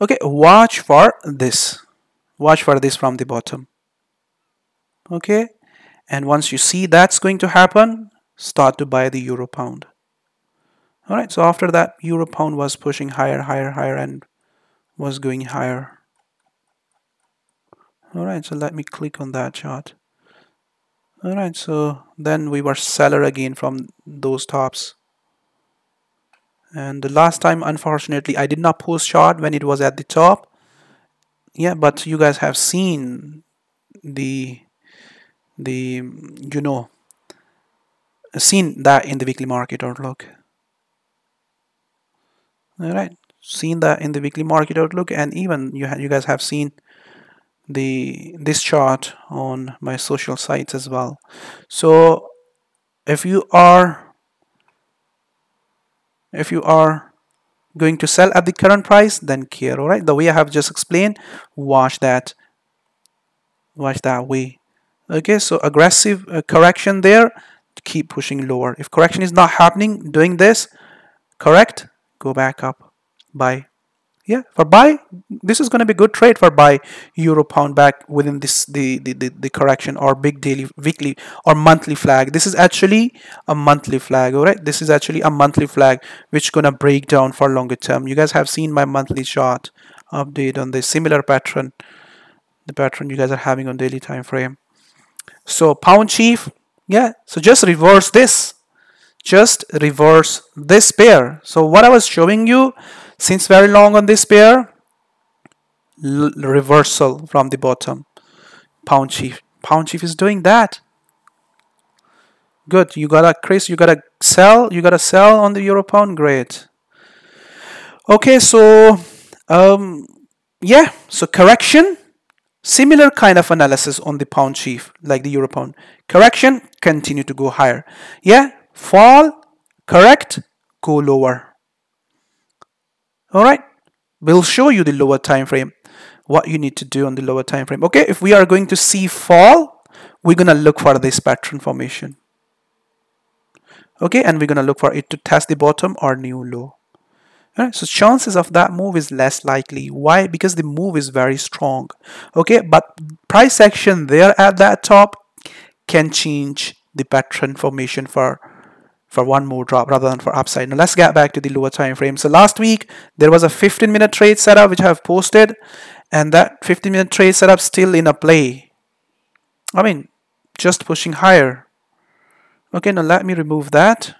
Okay, watch for this. Watch for this from the bottom. Okay, and once you see that's going to happen, start to buy the euro pound. All right, so after that, euro pound was pushing higher, higher, higher, and was going higher. All right, so let me click on that chart. All right, so then we were seller again from those tops. And the last time, unfortunately, I did not post chart when it was at the top. Yeah, but you guys have seen the seen that in the weekly market outlook. All right, seen that in the weekly market outlook, and even you guys have seen this chart on my social sites as well. So if you are going to sell at the current price, then care. All right, the way I have just explained, watch that way. Okay, so aggressive correction there, keep pushing lower. If correction is not happening, doing this correct, go back up, buy. Yeah, for buy, this is going to be a good trade for buy euro pound back within this the correction or big daily, weekly, or monthly flag. This is actually a monthly flag. All right, this is actually a monthly flag which gonna break down for longer term. You guys have seen my monthly chart update on the similar pattern, the pattern you guys are having on daily time frame. So pound chief, yeah, so just reverse this, pair. So what I was showing you since very long on this pair, reversal from the bottom. Pound chief is doing that. Good. You gotta, Chris, you gotta sell on the euro pound. Great. Okay, so yeah, so correction, similar kind of analysis on the pound chief like the euro pound. Correction, continue to go higher. Yeah, fall, correct, go lower. All right, we'll show you the lower time frame, what you need to do on the lower time frame. Okay, if we are going to see fall, we're gonna look for this pattern formation. Okay, and we're gonna look for it to test the bottom or new low. All right, so chances of that move is less likely. Why? Because the move is very strong. Okay, but price action there at that top can change the pattern formation for one more drop rather than for upside. Now let's get back to the lower time frame. So last week there was a 15-minute trade setup which I have posted, and that 15-minute trade setup still in a play. I mean, just pushing higher. Okay, now let me remove that.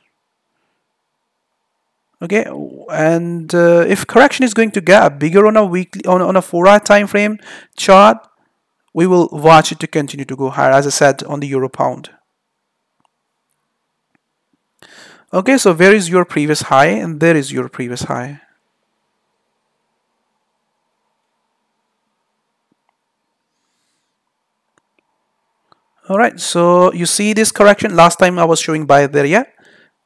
Okay, and if correction is going to get bigger on a weekly on a 4-hour time frame chart, we will watch it to continue to go higher, as I said, on the euro pound. Okay, so where is your previous high? And there is your previous high. All right, so you see this correction. Last time I was showing buy there, yeah?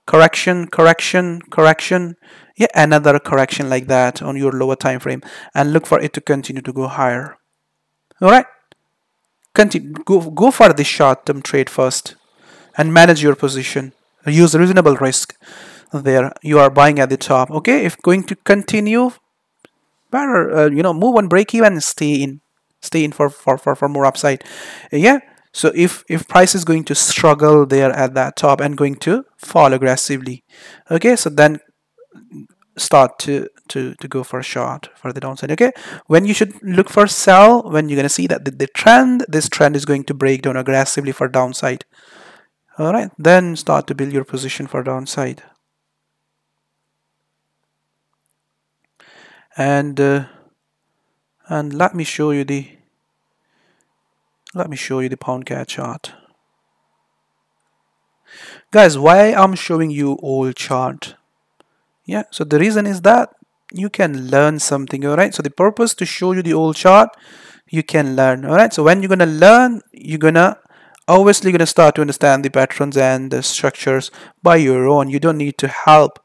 Correction, correction, correction. Yeah, another correction like that on your lower time frame, and look for it to continue to go higher. All right, continue. Go for the short-term trade first, and manage your position. Use reasonable risk. There, you are buying at the top. Okay, if going to continue, better move on break even, stay in for more upside. Yeah. So if price is going to struggle there at that top and going to fall aggressively, okay, so then start to go for a short for the downside. Okay, when you should look for sell, when you're going to see that this trend is going to break down aggressively for downside. All right, then start to build your position for downside. And let me show you the pound CAD chart. Guys, why I'm showing you old chart? Yeah, so the reason is that you can learn something. All right, so the purpose to show you the old chart, you can learn. All right, so when you're gonna learn, you're gonna obviously gonna start to understand the patterns and the structures by your own. You don't need to help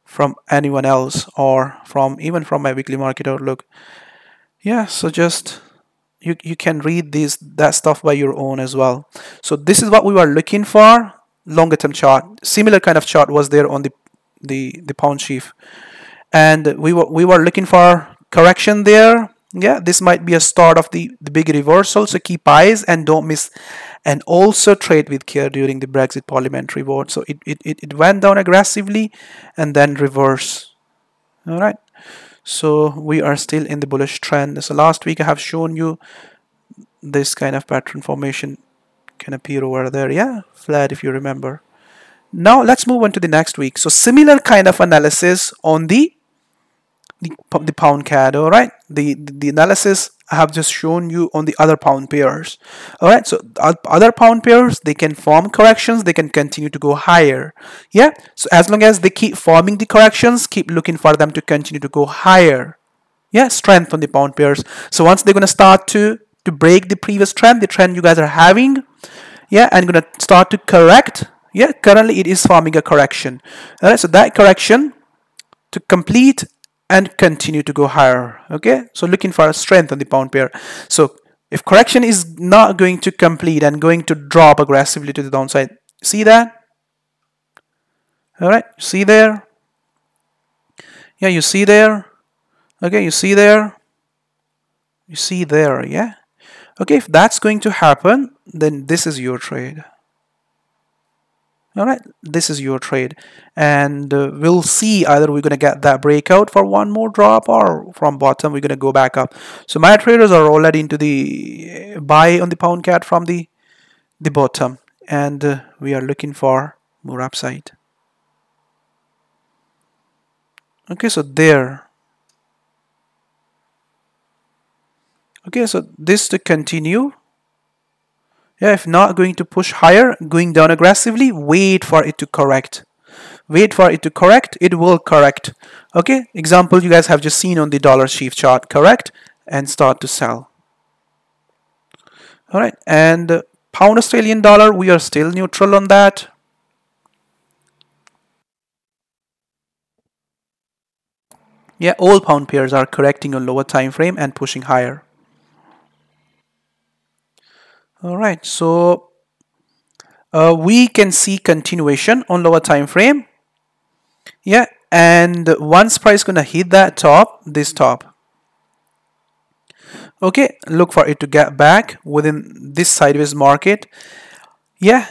from anyone else or even from my weekly market outlook. Yeah, so just you can read that stuff by your own as well. So this is what we were looking for. Longer term chart, similar kind of chart was there on the pound sheaf, and we were looking for correction there. Yeah, this might be a start of the big reversal, so keep eyes and don't miss, and also trade with care during the Brexit parliamentary vote. So it went down aggressively and then reverse. All right, so we are still in the bullish trend. So last week I have shown you this kind of pattern formation can appear over there. Yeah, flat, if you remember. Now let's move on to the next week. So similar kind of analysis on the pound CAD. All right, the analysis I have just shown you on the other pound pairs. All right, so other pound pairs, they can form corrections, they can continue to go higher. Yeah, so as long as they keep forming the corrections, keep looking for them to continue to go higher. Yeah, strength on the pound pairs. So once they're gonna start to break the previous trend, the trend you guys are having, yeah, and gonna start to correct. Yeah, currently it is forming a correction. All right, so that correction to complete and continue to go higher. Okay, so looking for a strength on the pound pair. So if correction is not going to complete and going to drop aggressively to the downside, see that? All right, see there? Yeah, you see there? Okay, you see there? You see there, yeah? Okay, if that's going to happen, then this is your trade. All right, this is your trade, and we'll see either we're going to get that breakout for one more drop, or from bottom we're going to go back up. So my traders are already into the buy on the pound CAD from the bottom, and we are looking for more upside. Okay, so there. Okay, so this to continue. Yeah, if not going to push higher, going down aggressively, wait for it to correct. Wait for it to correct, it will correct. Okay, example you guys have just seen on the dollar sheaf chart, correct, and start to sell. All right, and pound Australian dollar, we are still neutral on that. Yeah, all pound pairs are correcting on lower time frame and pushing higher. All right, so we can see continuation on lower time frame. Yeah, and once price gonna hit that top, this top. Okay, look for it to get back within this sideways market. Yeah,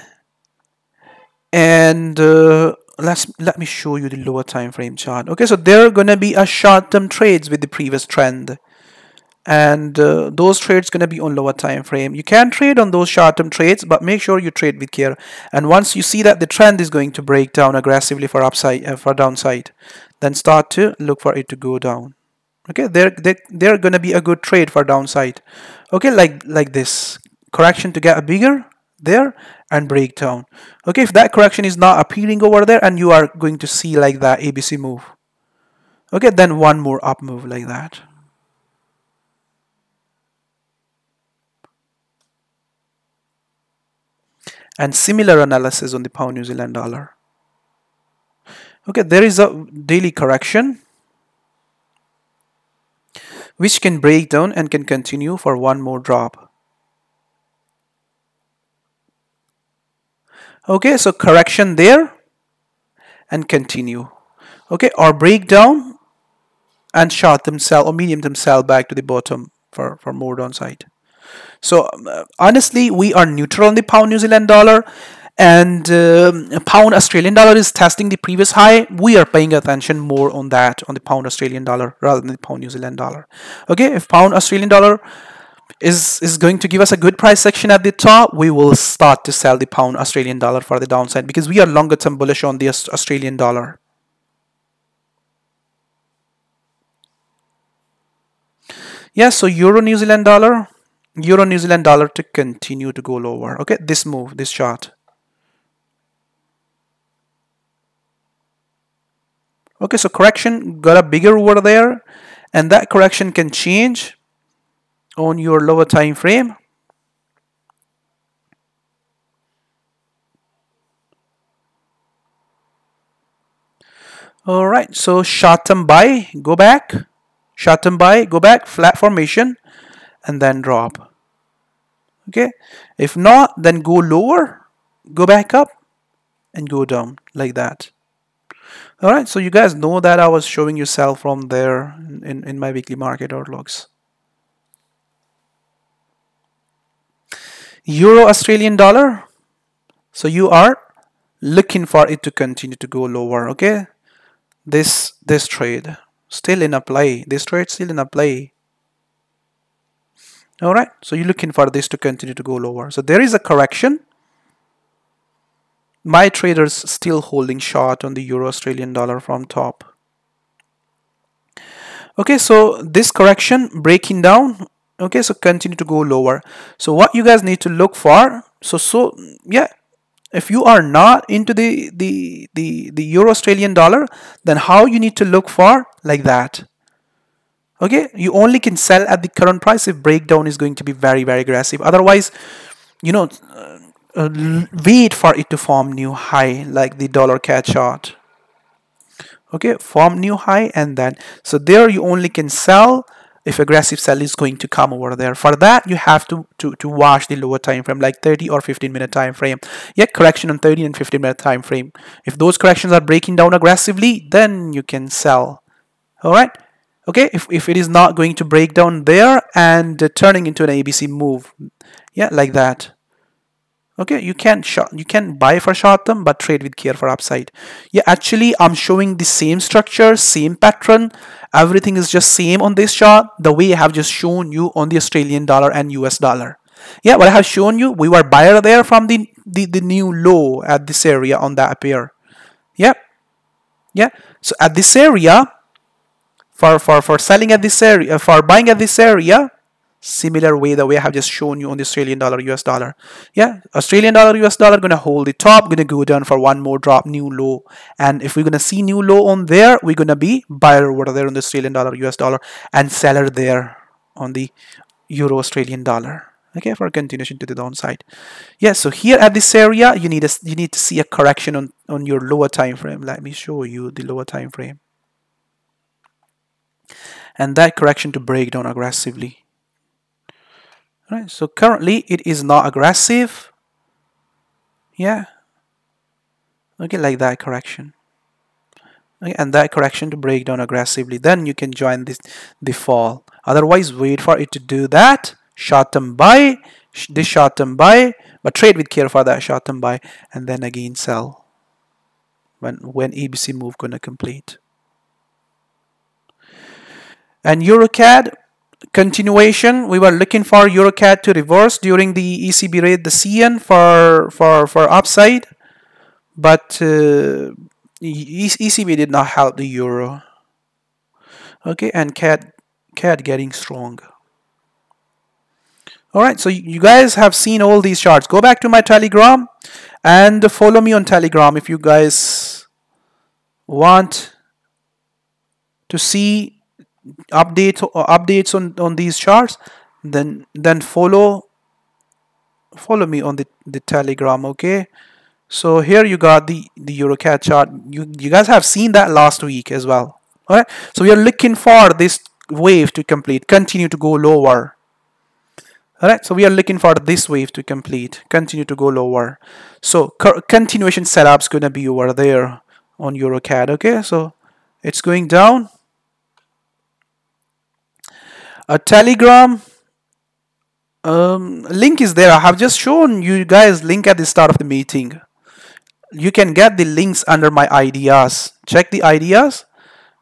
and let me show you the lower time frame chart. Okay, so there are gonna be a short-term trades with the previous trend, and those trades gonna be on lower time frame. You can trade on those short-term trades, but make sure you trade with care. And once you see that the trend is going to break down aggressively for upside for downside, then start to look for it to go down. Okay, they're gonna be a good trade for downside. Okay, like this correction to get a bigger there and breakdown. Okay, if that correction is not appearing over there and you are going to see like that ABC move, okay, then one more up move like that. And similar analysis on the pound New Zealand dollar. Okay, there is a daily correction which can break down and can continue for one more drop. Okay, so correction there and continue. Okay, or break down and short them sell or medium them sell back to the bottom for more downside. So honestly, we are neutral on the pound New Zealand dollar, and pound Australian dollar is testing the previous high. We are paying attention more on that, on the pound Australian dollar rather than the pound New Zealand dollar. Okay, if pound Australian dollar is going to give us a good price section at the top, we will start to sell the pound Australian dollar for the downside because we are longer term bullish on the Australian dollar. Yeah, so Euro New Zealand dollar to continue to go lower. Okay, this move, this chart. Okay, so correction got a bigger over there, and that correction can change on your lower time frame. All right, so short term buy, go back, short term buy, go back, flat formation, and then drop. Okay, if not, then go lower, go back up, and go down like that. All right, so you guys know that I was showing you sell from there in my weekly market outlooks. Euro Australian dollar, so you are looking for it to continue to go lower. Okay, this trade still in a play, this trade still in a play. All right, so you're looking for this to continue to go lower. So there is a correction. My traders still holding short on the Euro Australian dollar from top. Okay, so this correction breaking down. Okay, so continue to go lower. So what you guys need to look for. So yeah, if you are not into the Euro Australian dollar, then how you need to look for like that. Okay, you only can sell at the current price if breakdown is going to be very, very aggressive. Otherwise, you know, wait for it to form new high like the dollar CAD chart. Okay, form new high, and then so there you only can sell if aggressive sell is going to come over there. For that, you have to watch the lower time frame, like 30 or 15-minute time frame. Yeah, correction on 30 and 15-minute time frame. If those corrections are breaking down aggressively, then you can sell. All right. Okay, if it is not going to break down there and turning into an ABC move, yeah, like that. Okay, you can buy for short term, but trade with care for upside. Yeah, actually, I'm showing the same structure, same pattern. Everything is just same on this chart. The way I have just shown you on the Australian dollar and US dollar. Yeah, what I have shown you, we were buyer there from the new low at this area on that pair. Yeah, yeah. So at this area, for selling at this area, for buying at this area, similar way the way I have just shown you on the Australian dollar, US dollar. Yeah, Australian dollar, US dollar gonna hold the top, gonna go down for one more drop, new low. And if we're gonna see new low on there, we're gonna be buyer over there on the Australian dollar, US dollar, and seller there on the Euro Australian dollar. Okay, for continuation to the downside. Yeah, so here at this area, you need to see a correction on your lower time frame. Let me show you the lower time frame. And that correction to break down aggressively. All right, so currently it is not aggressive. Yeah. Okay, like that correction. Okay, and that correction to break down aggressively. Then you can join the fall. Otherwise, wait for it to do that. Short term buy, this short term buy, but trade with care for that short term buy, and then again sell when ABC move gonna complete. And EuroCAD continuation, we were looking for EuroCAD to reverse during the ECB rate, the CN for upside, but ECB did not help the euro. Okay, and CAD getting strong. All right, so you guys have seen all these charts. Go back to my Telegram and follow me on Telegram if you guys want to see updates on these charts. Then follow me on the Telegram. Okay. So here you got the EuroCAD chart. You guys have seen that last week as well. All right. So we are looking for this wave to complete, continue to go lower. All right. So we are looking for this wave to complete, continue to go lower. So continuation setup's gonna be over there on EuroCAD. Okay. So it's going down. A Telegram link is there. I have just shown you guys link at the start of the meeting. You can get the links under my ideas. Check the ideas.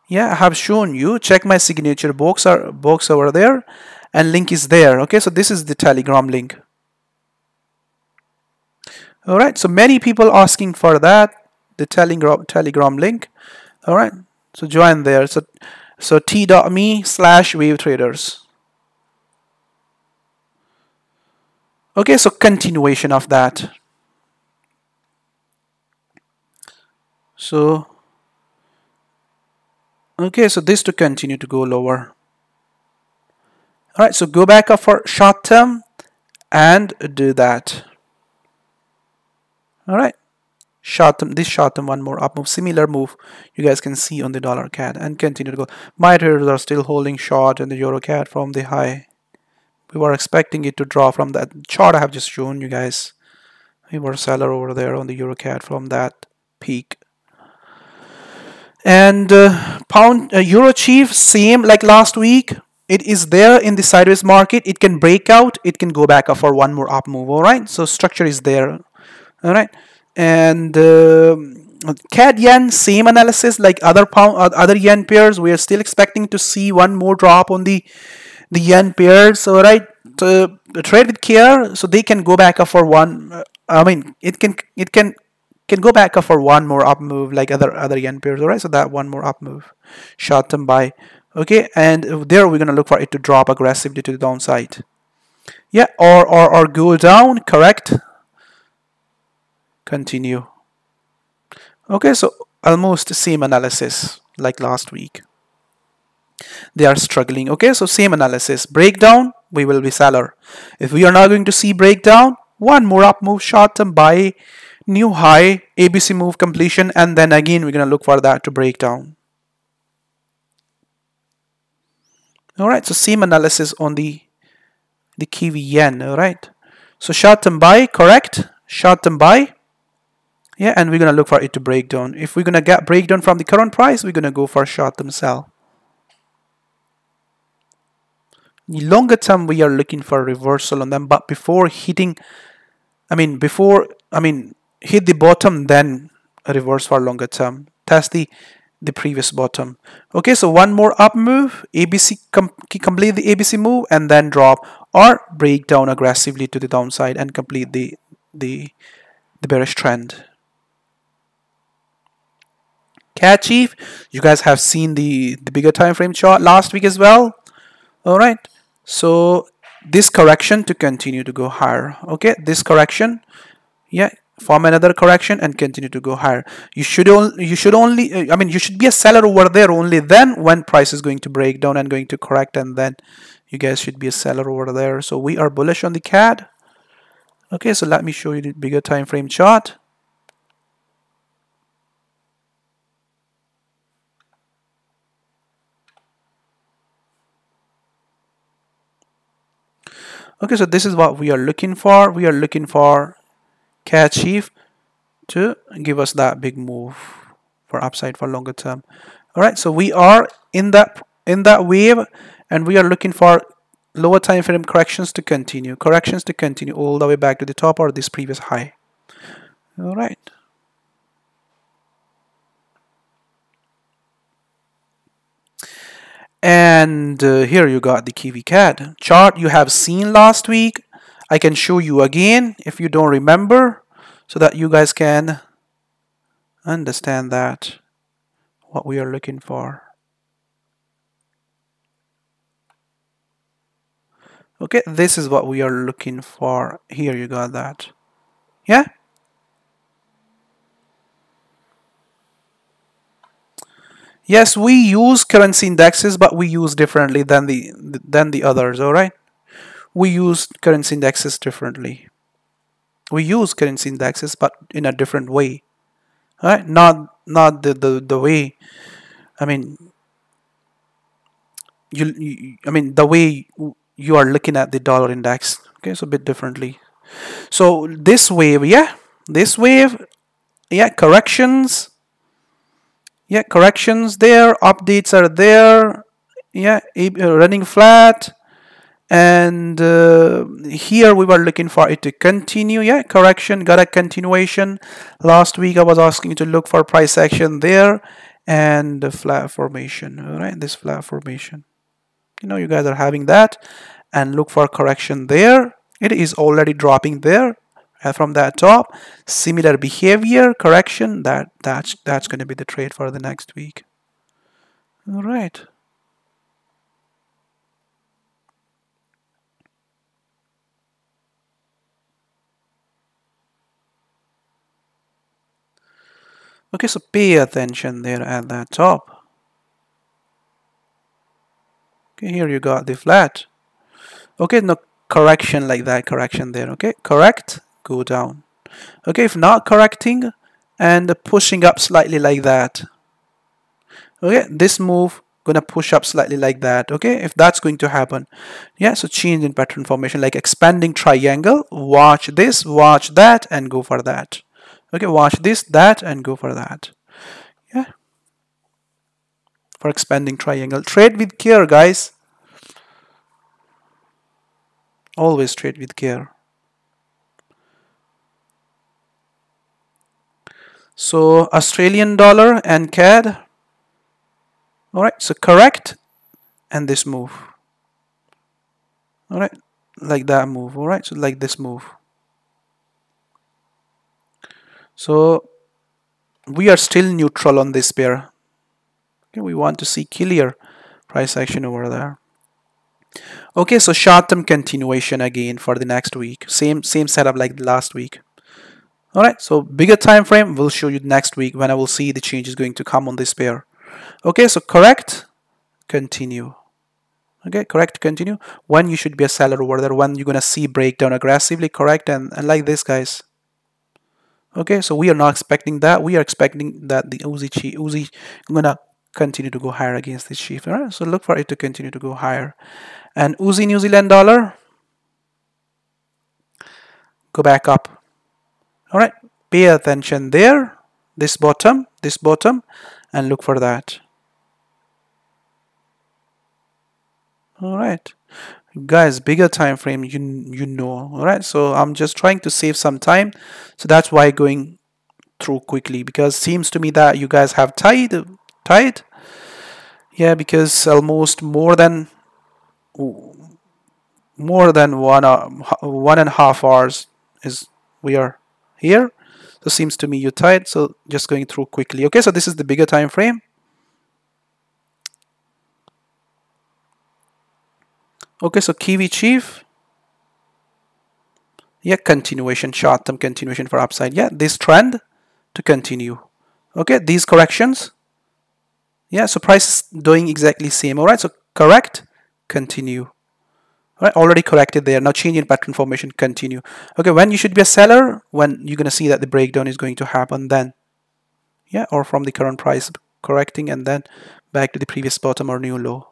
Yeah, I have shown you. Check my signature box over there, and link is there. Okay, so this is the Telegram link. All right, so many people asking for that, the Telegram link. All right, so join there. So t.me/wave traders. Okay, so continuation of that. So, okay, so this to continue to go lower. All right, so go back up for short term and do that. All right, short term, this short term, one more up move, similar move you guys can see on the dollar CAD and continue to go. My traders are still holding short in the euro CAD from the high. We were expecting it to draw from that chart I have just shown you guys. We were seller over there on the euro CAD from that peak. And pound euro chief, same like last week. It is there in the sideways market. It can break out. It can go back up for one more up move. All right. So structure is there. All right. And CAD yen, same analysis like other yen pairs. We are still expecting to see one more drop on the yen pairs. All right. So trade with care. So they can go back up for one. I mean, it can go back up for one more up move like other yen pairs. All right. So that one more up move, short term buy. Okay, and there we're gonna look for it to drop aggressively to the downside. Yeah, or go down. Correct. Continue. Okay, so almost the same analysis like last week. They are struggling. Okay, so same analysis. Breakdown, we will be seller. If we are not going to see breakdown, one more up move, short term buy, new high, ABC move completion, and then again we're gonna look for that to break down. All right, so same analysis on the Kiwi yen. All right, so short term buy, correct, short term buy. Yeah, and we're gonna look for it to break down. If we're gonna get breakdown from the current price, we're gonna go for short term sell. Longer term, we are looking for a reversal on them, but before hitting, hit the bottom, then a reverse for longer term. Test the previous bottom. Okay, so one more up move, ABC complete the ABC move and then drop or break down aggressively to the downside and complete the bearish trend. CAD chief, you guys have seen the bigger time frame chart last week as well. All right, so this correction to continue to go higher. Okay, this correction, yeah, form another correction and continue to go higher. You should be a seller over there only then when price is going to break down and going to correct, and then you guys should be a seller over there. So we are bullish on the CAD. Okay, so let me show you the bigger time frame chart. Okay, so this is what we are looking for. We are looking for CAD chief to give us that big move for upside for longer term. All right, so we are in that wave, and we are looking for lower time frame corrections to continue all the way back to the top or this previous high. All right. And here you got the Kiwi CAD chart you have seen last week. I can show you again if you don't remember, so that you guys can understand that what we are looking for. Okay, this is what we are looking for. Here you got that. Yeah. Yes, we use currency indexes, but we use differently than the others. All right. We use currency indexes differently. We use currency indexes, but in a different way. All right. Not the way. I mean, I mean the way you are looking at the dollar index. Okay, so a bit differently. So this wave, yeah, this wave, yeah, corrections, yeah, corrections there, updates are there, yeah, running flat, and here we were looking for it to continue, yeah, correction, got a continuation. Last week I was asking you to look for price action there and the flat formation, all right, this flat formation. You know, you guys are having that, and look for correction there. It is already dropping there from that top. Similar behavior, correction. That's going to be the trade for the next week. All right. Okay, so pay attention there at that top. Okay, here you got the flat. Okay, no correction like that, correction there. Okay, correct, go down. Okay, if not correcting and pushing up slightly like that. Okay, this move gonna push up slightly like that. Okay, if that's going to happen, yeah, so change in pattern formation like expanding triangle. Watch this, watch that, and go for that. Okay, watch this, that, and go for that. Yeah, for expanding triangle. Trade with care, guys. Always trade with care. So Australian dollar and CAD. All right, so correct, and this move. All right, like that move. All right, so like this move. So we are still neutral on this pair. Okay, we want to see clear price action over there. Okay, so short-term continuation again for the next week. Same setup like last week. All right, so bigger time frame will show you next week when I will see the changes going to come on this pair. Okay, so correct, continue. Okay, correct, continue. When you should be a seller over there, when you're gonna see breakdown aggressively, correct, and like this, guys. Okay, so we are not expecting that. We are expecting that the Uzi gonna continue to go higher against this shift. All right, so look for it to continue to go higher. And Uzi New Zealand dollar, go back up. All right, pay attention there. This bottom, and look for that. All right, guys, bigger time frame, you know. All right, so I'm just trying to save some time, so that's why going through quickly, because seems to me that you guys have tied. Yeah, because almost more than 1.5 hours is we are here. So seems to me you're tied, so just going through quickly. Okay, so this is the bigger time frame. Okay, so Kiwi Chief, yeah, continuation, short-term continuation for upside. Yeah, this trend to continue. Okay, these corrections, yeah, so price is doing exactly same. All right, so correct, continue. All right, already corrected there. Now change in pattern formation, continue. Okay, when you should be a seller, when you're gonna see that the breakdown is going to happen, then yeah, or from the current price correcting and then back to the previous bottom or new low.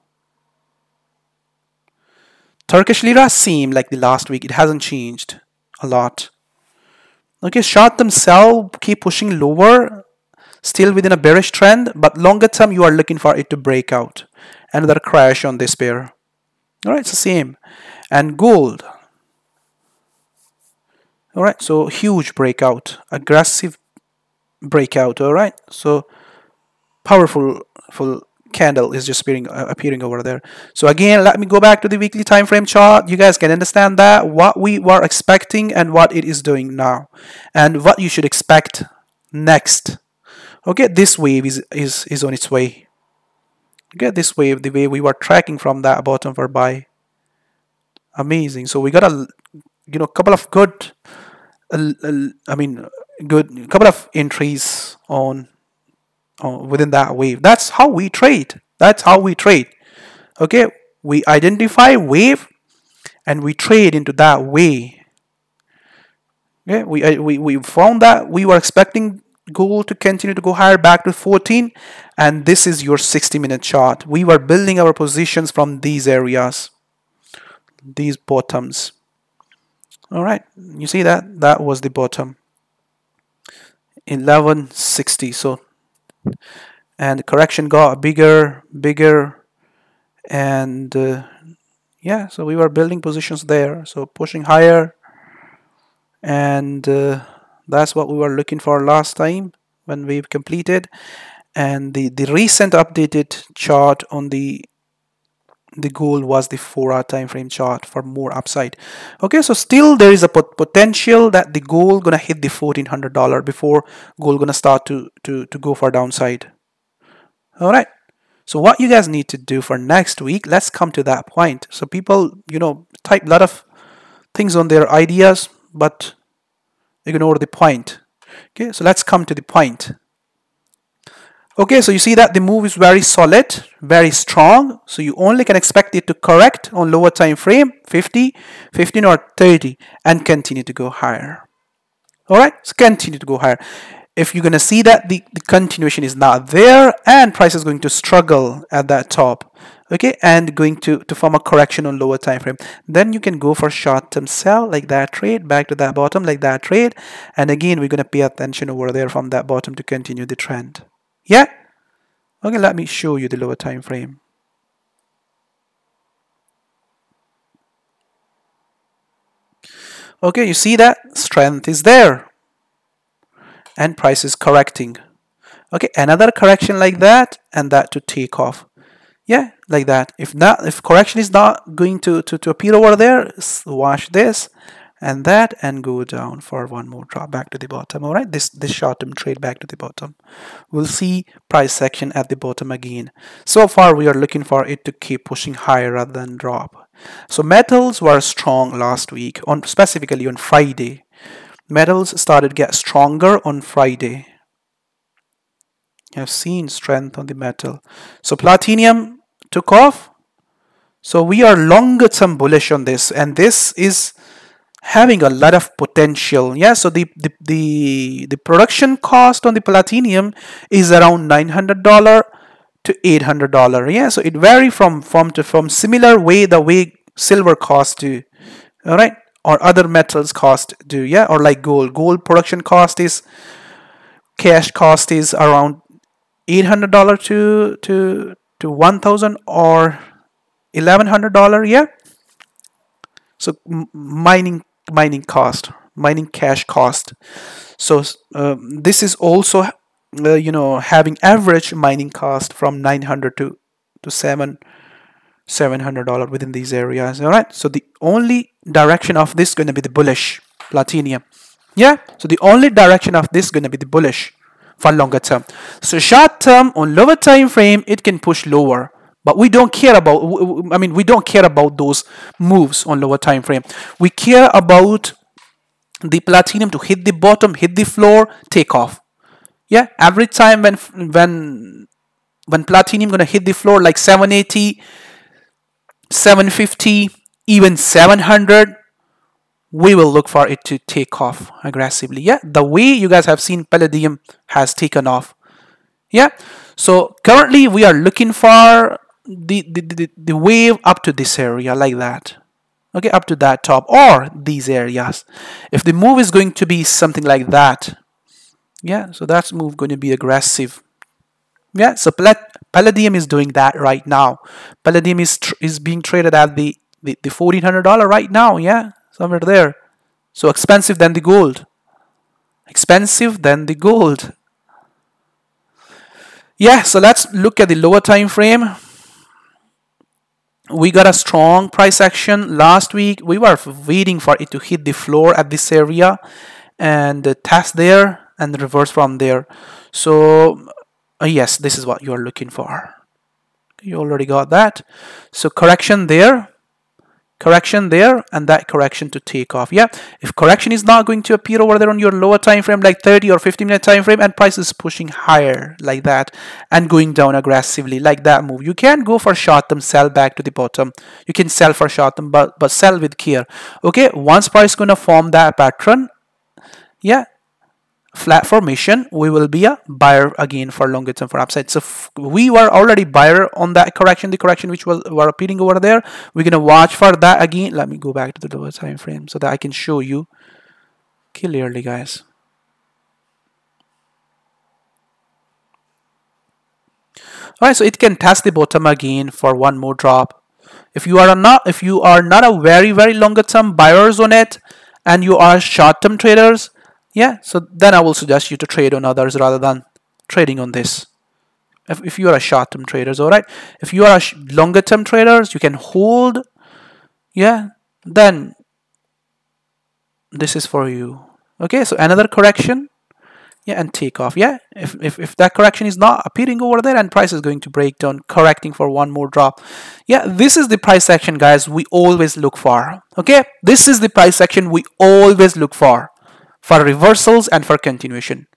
Turkish Lira seem like the last week, it hasn't changed a lot. Okay, short-term sell, keep pushing lower, still within a bearish trend, but longer term you are looking for it to break out. Another crash on this pair. All right, it's the same. And gold. All right, so huge breakout, aggressive breakout. All right, so powerful candle is just appearing over there. So again, let me go back to the weekly time frame chart. You guys can understand that what we were expecting and what it is doing now, and what you should expect next. Okay, this wave is on its way. Okay, this wave, the way we were tracking from that bottom for buy. Amazing. So we got a couple of good I mean good couple of entries on within that wave. That's how we trade. That's how we trade. Okay, we identify wave and we trade into that way. Okay, we found that we were expecting gold to continue to go higher back to 14, and this is your 60-minute chart. We were building our positions from these areas, these bottoms. All right, you see that was the bottom, 1160. So, and the correction got bigger, and yeah, so we were building positions there, so pushing higher, and that's what we were looking for last time when we've completed. And the recent updated chart on the goal was the 4-hour time frame chart for more upside. Okay, so still there is a potential that the gold gonna hit the $1,400 before gold gonna start to go for downside. All right, so what you guys need to do for next week, let's come to that point. So people, type a lot of things on their ideas, but ignore the point. Okay, so let's come to the point. Okay, so you see that the move is very solid, very strong. So you only can expect it to correct on lower time frame, 50, 15 or 30, and continue to go higher. All right, so continue to go higher. If you're going to see that the continuation is not there and price is going to struggle at that top, okay, and going to form a correction on lower time frame, then you can go for short-term sell like that trade, back to that bottom like that trade, and again we're going to pay attention over there from that bottom to continue the trend. Yeah, okay, let me show you the lower time frame. Okay, you see that strength is there and price is correcting. Okay, another correction like that, and that to take off. Yeah, like that. If correction is not going to appear over there, watch this and that, and go down for one more drop back to the bottom. All right, this short-term trade back to the bottom. We'll see price action at the bottom again. So far we are looking for it to keep pushing higher rather than drop. So metals were strong last week, specifically on Friday. Metals started to get stronger on Friday. You have seen strength on the metal. So platinum took off. So we are longer term bullish on this, and this is having a lot of potential. Yeah, so the production cost on the platinum is around $900 to $800. Yeah, so it varies from similar way the way silver costs do. All right, or other metals cost do. Yeah, or like gold production cost is, cash cost is around $800 to $1,000 or $1,100. Yeah, so mining cash cost. So this is also having average mining cost from $900 to $700 within these areas. All right, so the only direction of this is going to be the bullish platinum. Yeah, so the only direction of this is going to be the bullish for longer term. So short term on lower time frame, it can push lower, but we don't care about, we don't care about those moves on lower time frame. We care about the platinum to hit the bottom, hit the floor, take off. Yeah, every time when platinum gonna hit the floor like 780, 750, even 700, we will look for it to take off aggressively. Yeah, the way you guys have seen Palladium has taken off. Yeah, so currently we are looking for the wave up to this area like that. Okay, up to that top or these areas. If the move is going to be something like that, yeah, so that's move going to be aggressive. Yeah, so Palladium is doing that right now. Palladium is being traded at the $1,400 right now. Yeah, somewhere there. So expensive than the gold. Expensive than the gold. Yeah, so let's look at the lower time frame. We got a strong price action last week. We were waiting for it to hit the floor at this area and test there. and reverse from there. So yes, this is what you are looking for. You already got that. So correction there, and that correction to take off. Yeah, if correction is not going to appear over there on your lower time frame, like 30 or 50-minute time frame, and price is pushing higher like that and going down aggressively like that move, you can go for short term sell back to the bottom. You can sell for short term, but sell with care. Okay, once price gonna form that pattern, yeah, flat formation, we will be a buyer again for longer term for upside. So we were already buyer on that correction, the correction which were appearing over there. We're gonna watch for that again. Let me go back to the lower time frame so that I can show you clearly, guys. All right, so it can test the bottom again for one more drop. If you are not a very longer term buyers on it, and you are short term traders, yeah, so then I will suggest you to trade on others rather than trading on this. If you are a short term traders, all right. If you are a longer term traders, you can hold, yeah, then this is for you. Okay, so another correction, yeah, and take off. Yeah, if that correction is not appearing over there and price is going to break down, correcting for one more drop, yeah, this is the price action, guys, we always look for. Okay, this is the price action we always look for reversals and for continuation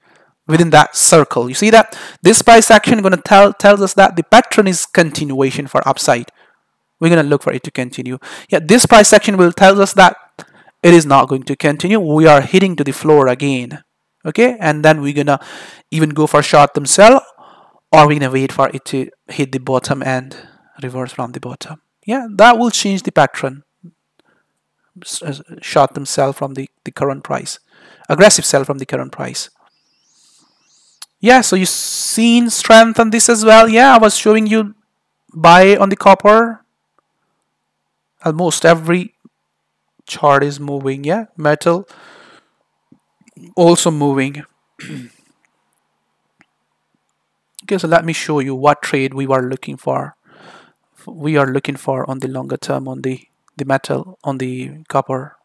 within that circle. You see that this price action going to tells us that the pattern is continuation for upside. We're going to look for it to continue. Yeah, this price action will tell us that it is not going to continue. We are hitting to the floor again. Okay, and then we're gonna even go for short term sell, or we're gonna wait for it to hit the bottom and reverse from the bottom. Yeah, that will change the pattern. Short term sell from the current price, aggressive sell from the current price. Yeah, so you've seen strength on this as well. Yeah, I was showing you buy on the copper. Almost every chart is moving. Yeah, metal also moving. Okay, so let me show you what trade we were looking for. We are looking for on the longer term on the metal, on the copper.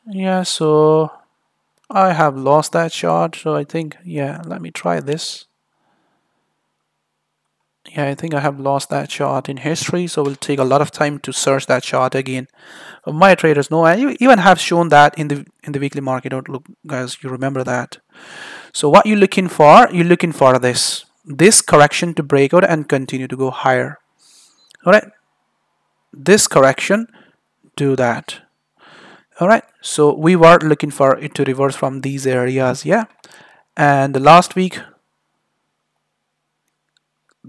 Yeah, so I have lost that chart, so I think, yeah, let me try this. Yeah, I think I have lost that chart in history, so it will take a lot of time to search that chart again. My traders know, and you even have shown that in the weekly market outlook, guys. You remember that. So what you're looking for? You're looking for this correction to break out and continue to go higher. All right, this correction, do that. All right, so we were looking for it to reverse from these areas, yeah. And last week,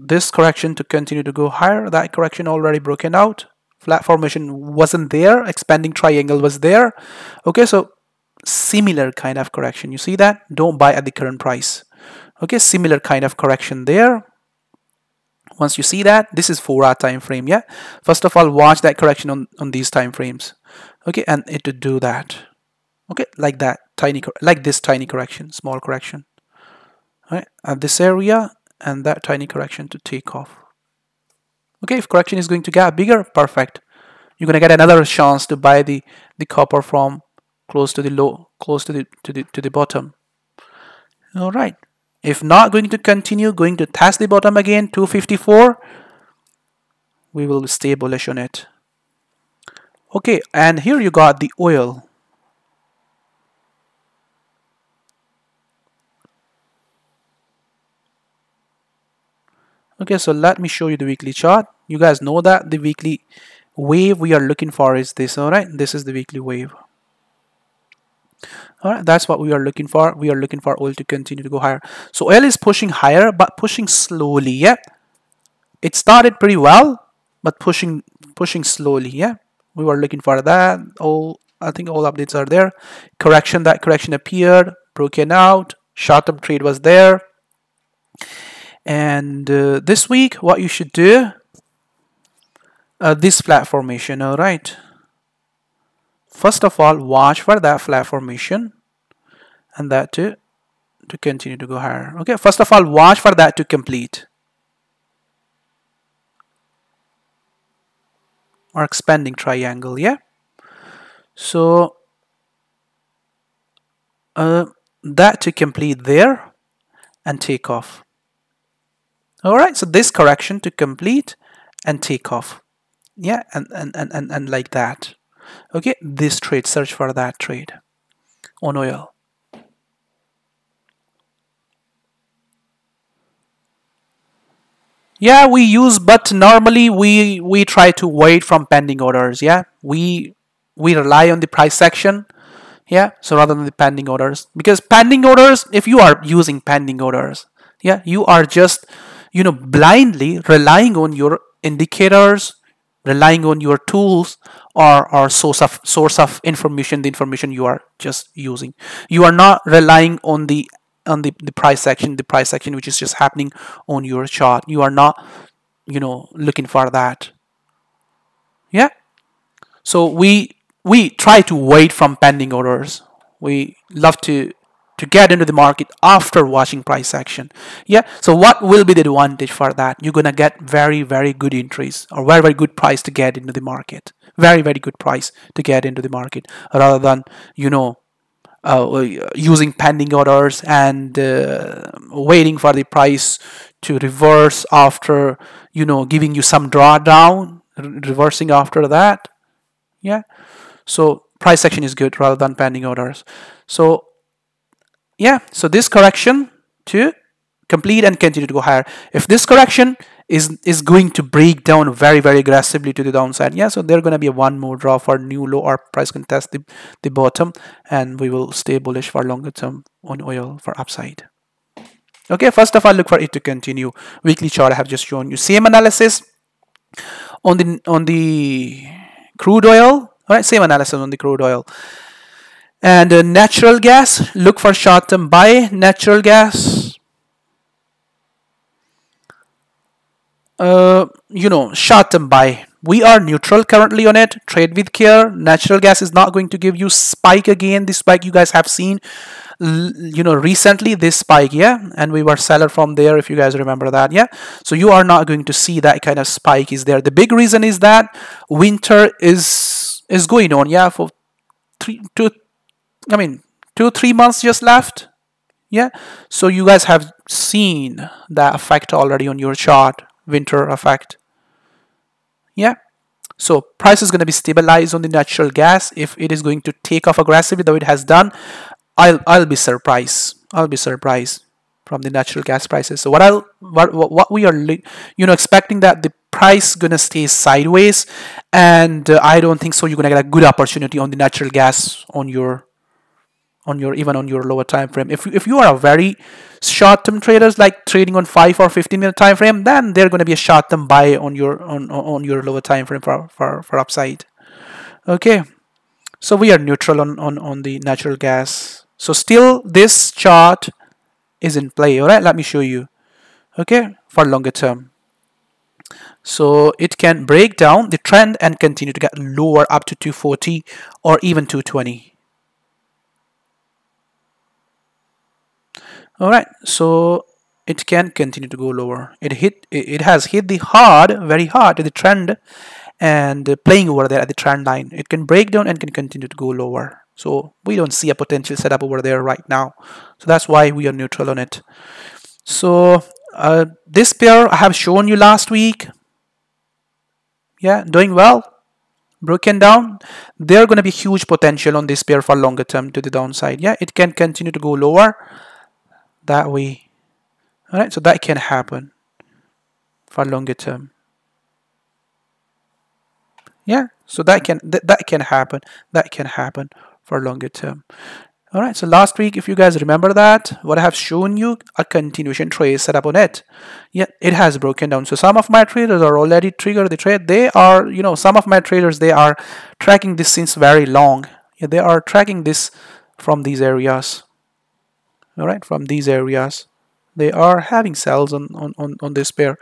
this correction to continue to go higher. That correction already broken out. Flat formation wasn't there. Expanding triangle was there. Okay, so similar kind of correction. You see that? Don't buy at the current price. Okay, similar kind of correction there. Once you see that, this is 4-hour time frame. Yeah, first of all, watch that correction on these time frames. Okay, and it to do that. Okay, like that like this tiny correction, small correction. All right, at this area, and that tiny correction to take off. Okay, if correction is going to get bigger, perfect. You're gonna get another chance to buy the copper from close to the low, close to the bottom. All right. If not going to continue, going to test the bottom again, 254, we will stay bullish on it. Okay, and here you got the oil. Okay, so let me show you the weekly chart. You guys know that the weekly wave we are looking for is this. All right, this is the weekly wave. All right, that's what we are looking for. We are looking for oil to continue to go higher. So oil is pushing higher, but pushing slowly. Yeah, it started pretty well, but pushing slowly. Yeah, we were looking for that. I think all updates are there. Correction, that correction appeared, broken out. Short-term trade was there. And this week, what you should do, this flat formation. All right. First of all, watch for that flat formation, and that to continue to go higher. Okay, first of all, watch for that to complete, or expanding triangle. Yeah, so that to complete there and take off. All right, so this correction to complete and take off. Yeah, and like that. Okay, this trade, search for that trade on oil. Yeah, we use, but normally we try to wait from pending orders. Yeah, we rely on the price action. Yeah, so rather than the pending orders, because pending orders, if you are using pending orders, yeah, you are just blindly relying on your indicators, relying on your tools, or source of information, the information you are just using. You are not relying on the price action, which is just happening on your chart. You are not looking for that. Yeah, so we try to wait from pending orders. We love to get into the market after watching price action. Yeah, so what will be the advantage for that? You're gonna get very, very good entries, or very, very good price to get into the market. Very, very good price to get into the market, rather than using pending orders and waiting for the price to reverse after giving you some drawdown, reversing after that. Yeah, so price action is good rather than pending orders. So yeah, so this correction to complete and continue to go higher. If this correction is going to break down very, very aggressively to the downside, yeah, so there's going to be a one more draw for new low, or price can test the bottom, and we will stay bullish for longer term on oil for upside. Okay, first of all, look for it to continue. Weekly chart I have just shown you. Same analysis on the crude oil. All right, same analysis on the crude oil. And natural gas, look for short-term buy. Natural gas, short-term buy. We are neutral currently on it. Trade with care. Natural gas is not going to give you spike again. This spike you guys have seen, recently, this spike, yeah, and we were seller from there, if you guys remember that. Yeah, so you are not going to see that kind of spike is there. The big reason is that winter is going on. Yeah, for 2-3 months just left. Yeah, so you guys have seen that effect already on your chart, winter effect. Yeah, so price is going to be stabilized on the natural gas. If it is going to take off aggressively though it has done, I'll be surprised. I'll be surprised from the natural gas prices. So what we are expecting, that the price gonna stay sideways, and I don't think so you're gonna get a good opportunity on the natural gas on your even on your lower time frame. If you are a very short-term traders, like trading on 5 or 15-minute time frame, then they're going to be a short-term buy on your lower time frame for upside. Okay, so we are neutral on the natural gas. So still this chart is in play. All right, let me show you. Okay, for longer term. So it can break down the trend and continue to get lower up to 240 or even 220. All right, so it can continue to go lower. It has hit the very hard the trend, and playing over there at the trend line. It can break down and can continue to go lower. So we don't see a potential setup over there right now. So that's why we are neutral on it. So this pair I have shown you last week. Yeah, doing well. Broken down. There's going to be huge potential on this pair for longer term to the downside. Yeah, it can continue to go lower that way. All right, so that can happen for longer term. Yeah, so that can happen. That can happen for longer term. All right, so last week, if you guys remember that, what I have shown you, a continuation trade set up on it. Yeah, it has broken down. So some of my traders are already triggered the trade. They are, some of my traders, they are tracking this since very long. Yeah, they are tracking this from these areas. All right, from these areas, they are having sells on this pair.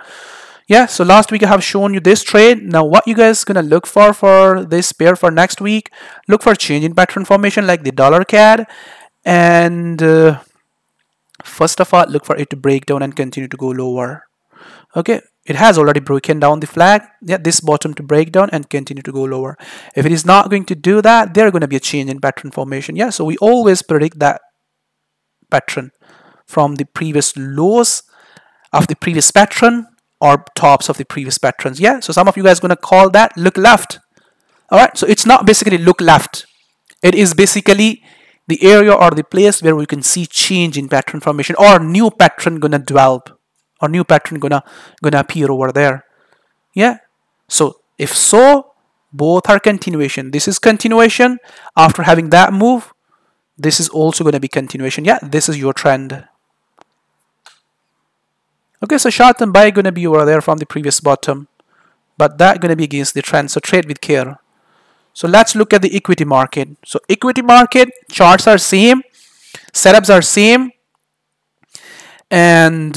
Yeah, so last week I have shown you this trade. Now what you guys gonna look for this pair for next week? Look for change in pattern formation like the dollar CAD, and first of all, look for it to break down and continue to go lower. Okay, it has already broken down the flag. Yeah, this bottom to break down and continue to go lower. If it is not going to do that, there's going to be a change in pattern formation. Yeah, so we always predict that pattern from the previous lows of the previous pattern or tops of the previous patterns. Yeah, so some of you guys gonna call that look left. All right, so it's not basically look left. It is basically the area or the place where we can see change in pattern formation or new pattern gonna develop or new pattern gonna appear over there. Yeah, so if so, both are continuation. This is continuation after having that move. This is also going to be continuation. Yeah, this is your trend. Okay, so short term buy going to be over there from the previous bottom, but that going to be against the trend, so trade with care. So let's look at the equity market. So equity market charts are same, setups are same, and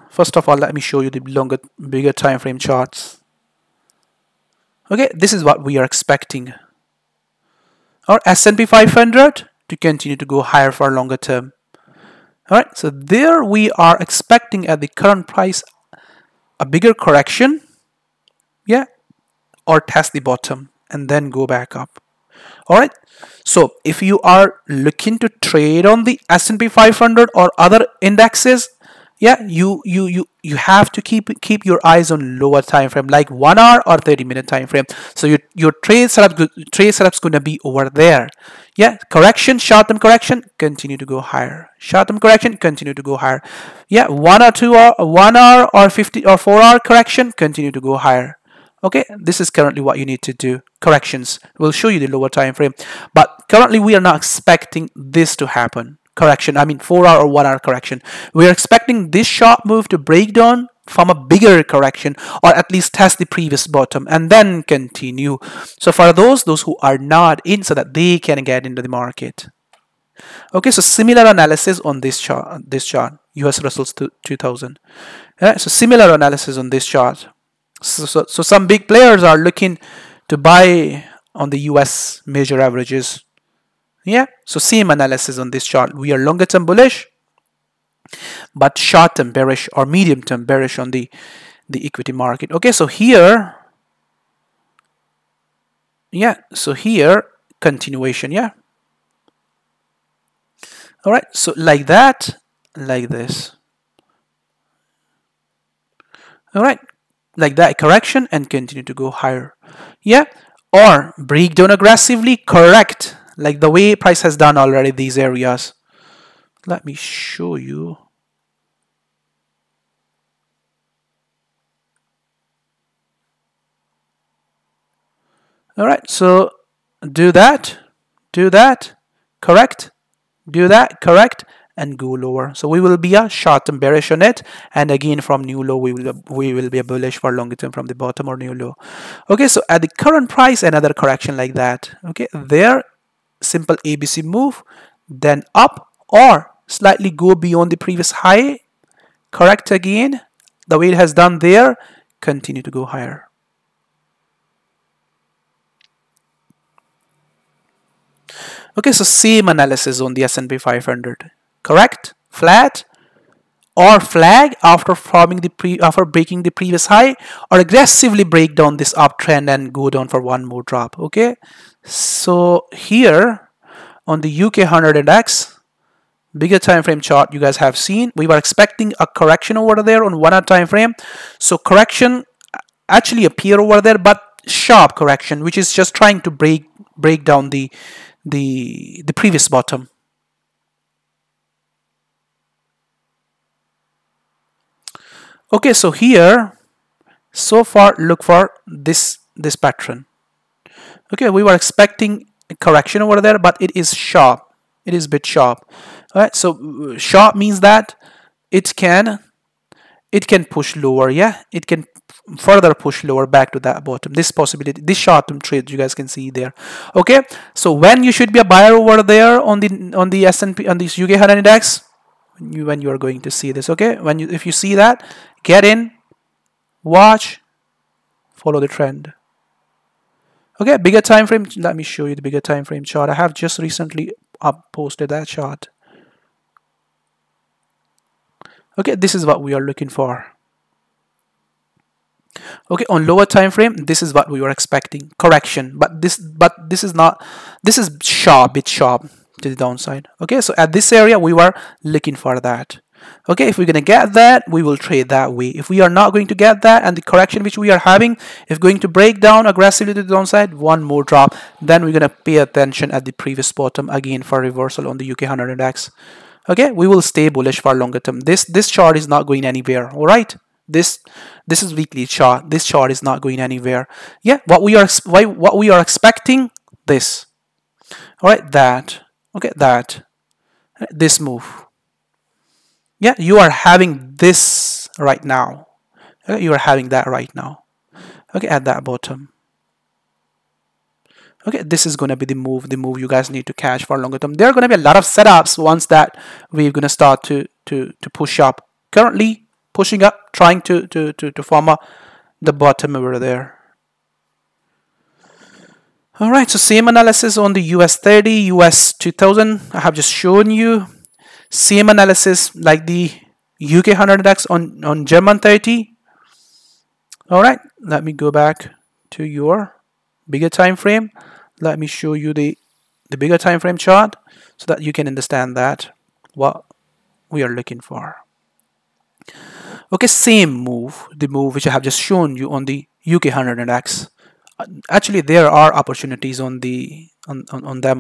first of all, let me show you the bigger time frame charts. Okay, this is what we are expecting. Our S&P 500 to continue to go higher for longer term. All right, so there we are expecting at the current price a bigger correction, yeah, or test the bottom and then go back up. All right, so if you are looking to trade on the S&P 500 or other indexes, yeah, you have to keep your eyes on lower time frame, like 1 hour or 30-minute time frame. So your trade setup's gonna be over there. Yeah, correction, short-term correction, continue to go higher. Short-term correction, continue to go higher. Yeah, 1 or 2 hour, 1 hour or 50 or 4-hour correction, continue to go higher. Okay, this is currently what you need to do. Corrections. We'll show you the lower time frame, but currently we are not expecting this to happen. Correction, I mean 4-hour or 1-hour correction. We are expecting this sharp move to break down from a bigger correction, or at least test the previous bottom and then continue. So for those who are not in, so that they can get into the market. Okay, so similar analysis on this chart. US Russell's 2000. Yeah, so similar analysis on this chart. So some big players are looking to buy on the US major averages. Yeah, so same analysis on this chart. We are longer term bullish, but short term bearish or medium term bearish on the equity market. Okay, so here, yeah, so here continuation. Yeah, all right, so like that, like this. All right, like that, correction and continue to go higher. Yeah, or break down aggressively, correct, like the way price has done already these areas. Let me show you. All right, so do that, correct, do that, correct, and go lower. So we will be a short-term bearish on it, and again from new low we will be a bullish for longer term from the bottom or new low. Okay, so at the current price, another correction like that. Okay, there, simple ABC move, then up or slightly go beyond the previous high, correct again, the way it has done there, continue to go higher. Okay, so same analysis on the S&P 500. Correct, flat, or flag after breaking the previous high, or aggressively break down this uptrend and go down for one more drop. Okay, so here on the UK 100 index, bigger time frame chart you guys have seen, we were expecting a correction over there on 1 hour time frame. So correction actually appear over there, but sharp correction, which is just trying to break down the previous bottom. Okay, so here, so far look for this pattern. Okay, we were expecting a correction over there, but it is sharp. It is a bit sharp. All right, so sharp means that it can push lower. Yeah, it can further push lower back to that bottom. This possibility, this short-term trade you guys can see there. Okay, so when you should be a buyer over there on the S&P, on this UK 100 index, when you are going to see this. Okay, if you see that, get in, watch, follow the trend. Okay, bigger time frame. Let me show you the bigger time frame chart. I have just recently posted that chart. Okay, this is what we are looking for. Okay, on lower time frame, this is what we were expecting, correction, but this is not, this is sharp, bit sharp. to the downside. Okay, so at this area we were looking for that. Okay, if we're going to get that, we will trade that way. If we are not going to get that, and the correction which we are having is going to break down aggressively to the downside, one more drop, then we're going to pay attention at the previous bottom again for reversal on the UK 100 index. Okay, we will stay bullish for longer term. This chart is not going anywhere. All right, this is weekly chart. This chart is not going anywhere. Yeah, what we are expecting, this. All right, that. Okay, that. This move. Yeah, you are having this right now. Okay, you are having that right now. Okay, at that bottom. Okay, this is going to be the move you guys need to catch for longer term. There are going to be a lot of setups once that we're going to start to push up. Currently pushing up, trying to form the bottom over there. All right, so same analysis on the US 30, US 2000. I have just shown you. Same analysis like the UK 100 index on German 30. All right, let me go back to your bigger time frame. Let me show you the bigger time frame chart so that you can understand that what we are looking for. Okay, same move, the move which I have just shown you on the UK 100 index. Actually, there are opportunities on them,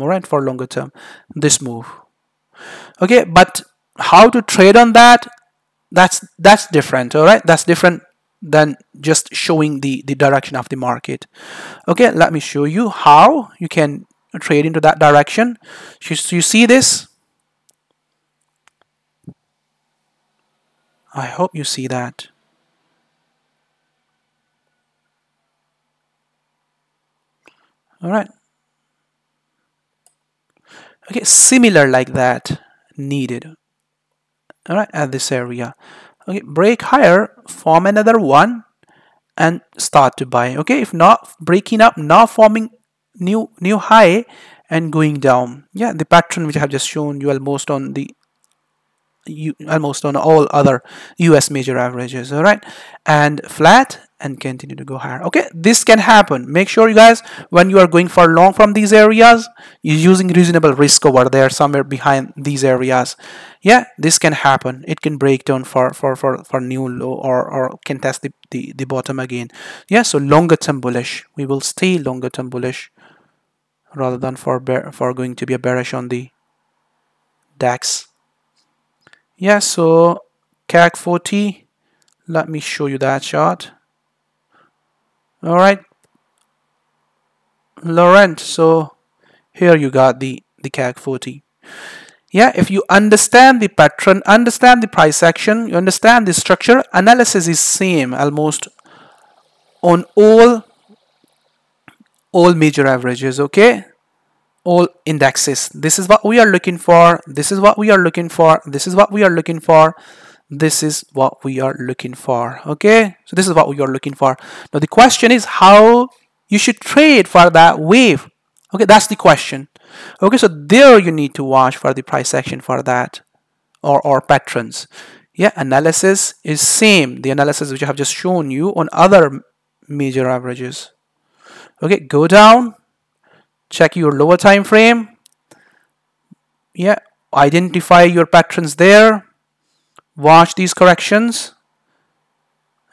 all right, for longer term. This move. Okay, but how to trade on that? That's different. All right, that's different than just showing the direction of the market. Okay, let me show you how you can trade into that direction. So you see this? I hope you see that. All right. Okay, similar like that needed. All right, at this area. Okay, break higher, form another one, and start to buy. Okay, if not breaking up, now forming new high and going down. Yeah, the pattern which I have just shown you almost on all other US major averages. All right, and flat and continue to go higher. Okay, this can happen. Make sure you guys, when you are going for long from these areas, you're using reasonable risk over there somewhere behind these areas. Yeah, this can happen. It can break down for new low, or can test the bottom again. Yeah, so longer term bullish. We will stay longer term bullish rather than for going to be a bearish on the DAX. Yeah, so CAC 40. Let me show you that chart. All right, Laurent. So here you got the CAC 40. Yeah, if you understand the pattern, understand the price action, you understand the structure, analysis is same almost on all major averages. Okay, all indexes. This is what we are looking for. This is what we are looking for. This is what we are looking for. This is what we are looking for. Okay, so this is what we are looking for. Now the question is how you should trade for that wave. Okay, that's the question. Okay, so there you need to watch for the price action for that, or patterns. Yeah, analysis is same. The analysis which I have just shown you on other major averages. Okay, go down, check your lower time frame. Yeah, identify your patterns there. Watch these corrections.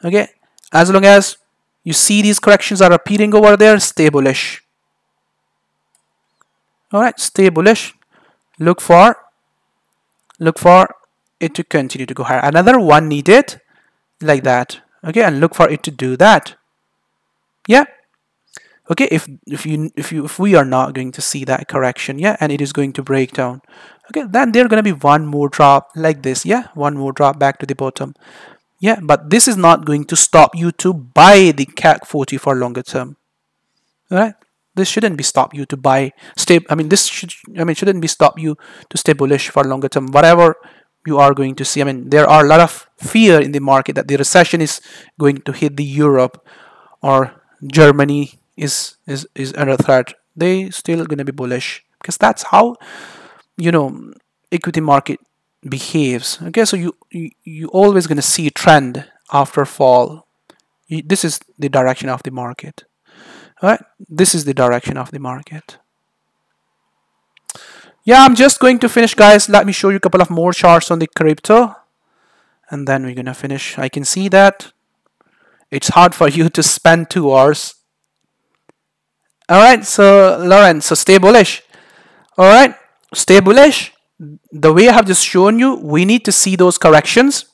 Okay, as long as you see these corrections are repeating over there, stay bullish. All right, stay bullish. Look for it to continue to go higher. Another one needed like that. Okay, and look for it to do that. Yeah. Okay, if we are not going to see that correction, yeah, and it is going to break down, okay, then there's going to be one more drop like this. Yeah, one more drop back to the bottom. Yeah, but this is not going to stop you to buy the CAC 40 for longer term. All right, this shouldn't be stop you to buy shouldn't be stop you to stay bullish for longer term. Whatever you are going to see, there are a lot of fear in the market that the recession is going to hit the Europe, or Germany is under threat. They still going to be bullish because that's how equity market behaves. Okay, so you always going to see a trend after fall. This is the direction of the market. All right, this is the direction of the market. Yeah, I'm just going to finish, guys. Let me show you a couple of more charts on the crypto, and then we're gonna finish. I can see that it's hard for you to spend 2 hours. All right, so Lauren, so stay bullish. All right, stay bullish. The way I have just shown you, we need to see those corrections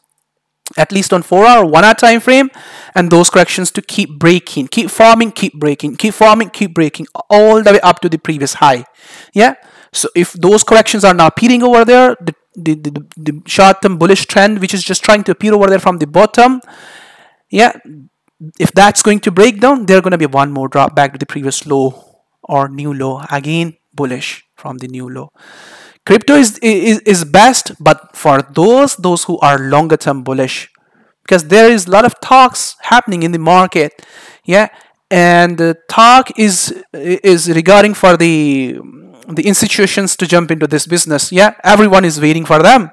at least on 4 hour, 1 hour time frame, and those corrections to keep breaking, keep forming, keep breaking, keep forming, keep breaking, all the way up to the previous high. Yeah. So if those corrections are now appearing over there, the short-term bullish trend, which is just trying to appear over there from the bottom, yeah, if that's going to break down, there's going to be one more drop back to the previous low or new low, again bullish from the new low. Crypto is best, but for those who are longer term bullish, because there is a lot of talks happening in the market. Yeah. And the talk is regarding for the institutions to jump into this business. Yeah, everyone is waiting for them.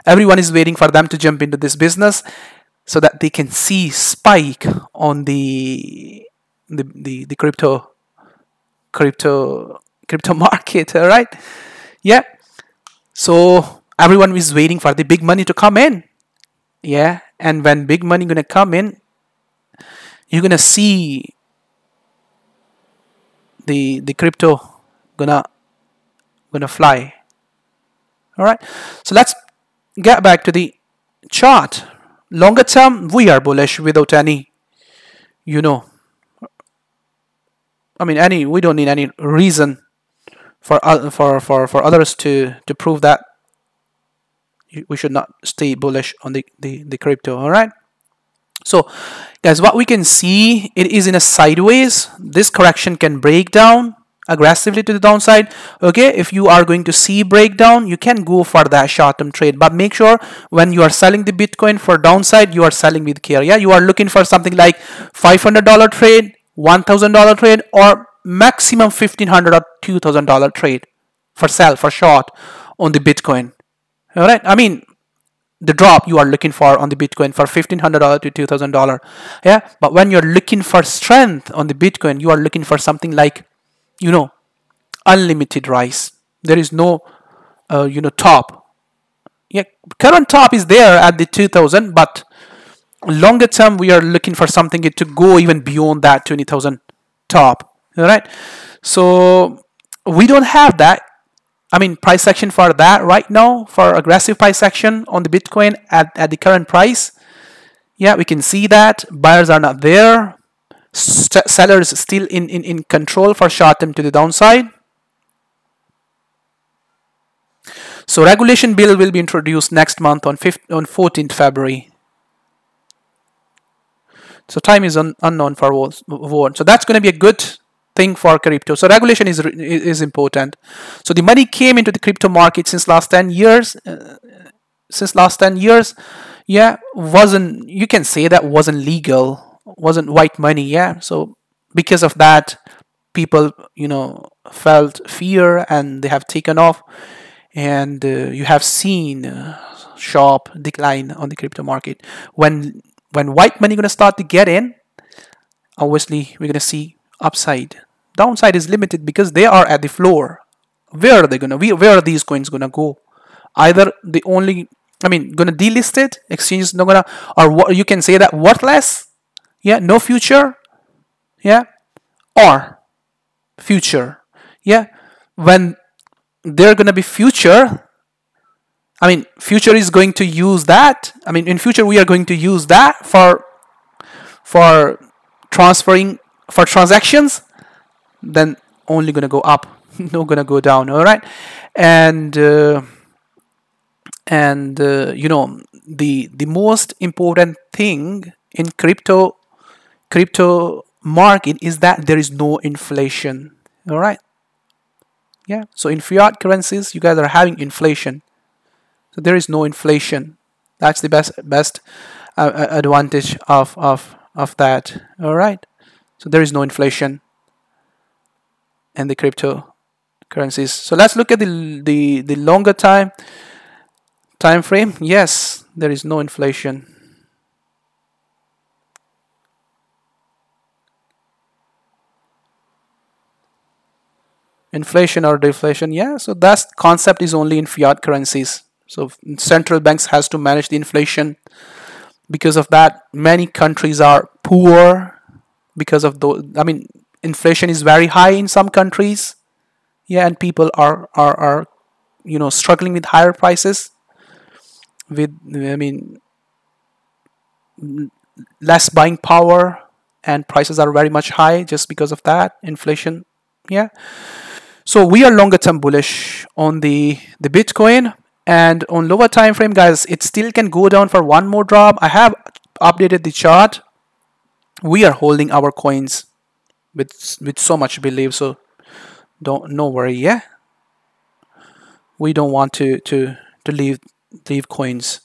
Everyone is waiting for them to jump into this business so that they can see spike on the crypto market. All right. Yeah. So everyone is waiting for the big money to come in. Yeah. And when big money gonna come in, you're gonna see the crypto gonna fly. All right. So let's get back to the chart. Longer term, we are bullish without any, you know, we don't need any reason for others to prove that we should not stay bullish on the crypto. All right. So guys, what we can see, it is in a sideways. This correction can break down aggressively to the downside. Okay, if you are going to see breakdown, you can go for that short-term trade, but make sure when you are selling the Bitcoin for downside, you are selling with care. Yeah, you are looking for something like $500 trade, $1,000 trade, or maximum $1,500 or $2,000 trade for sell, for short on the Bitcoin. All right, the drop you are looking for on the Bitcoin for $1,500 to $2,000. Yeah, but when you're looking for strength on the Bitcoin, you are looking for something like, unlimited rise. There is no, top. Yeah, current top is there at the 2,000, but longer term we are looking for something to go even beyond that 20,000 top. All right, so we don't have that. Price action for that right now, for aggressive price action on the Bitcoin at the current price. Yeah, we can see that buyers are not there. Sellers still in control for short term to the downside. So regulation bill will be introduced next month on 14th February. So time is unknown for vote. So that's going to be a good thing for crypto. So regulation is important. So the money came into the crypto market since last 10 years. Yeah, you can say that wasn't legal, wasn't white money. Yeah, so because of that, people felt fear and they have taken off, and you have seen sharp decline on the crypto market. When white money gonna start to get in, obviously we're gonna see upside. Downside is limited because they are at the floor. Where are they gonna be? Where are these coins gonna go? Either the only, gonna delist it, exchange is not gonna, or you can say that worthless. Yeah, no future. Yeah, or future. Yeah, when they're gonna be future, future is going to use that. In future we are going to use that for transferring, for transactions. Then only gonna go up, not gonna go down. All right, and the most important thing in crypto market is that there is no inflation. All right. Yeah. So in fiat currencies, you guys are having inflation. So there is no inflation. That's the best advantage of that. All right. So there is no inflation in the crypto currencies. So let's look at the longer time frame. Yes, there is no inflation. Inflation or deflation, yeah. So that concept is only in fiat currencies. So central banks has to manage the inflation. Because of that, many countries are poor because of those. I mean, inflation is very high in some countries. Yeah, and people are struggling with higher prices. With I mean less buying power, and prices are very much high just because of that inflation. Yeah. So we are longer term bullish on the Bitcoin, and on lower time frame, guys, it still can go down for one more drop. I have updated the chart. We are holding our coins with so much belief, so don't no worry. Yeah, we don't want to leave coins.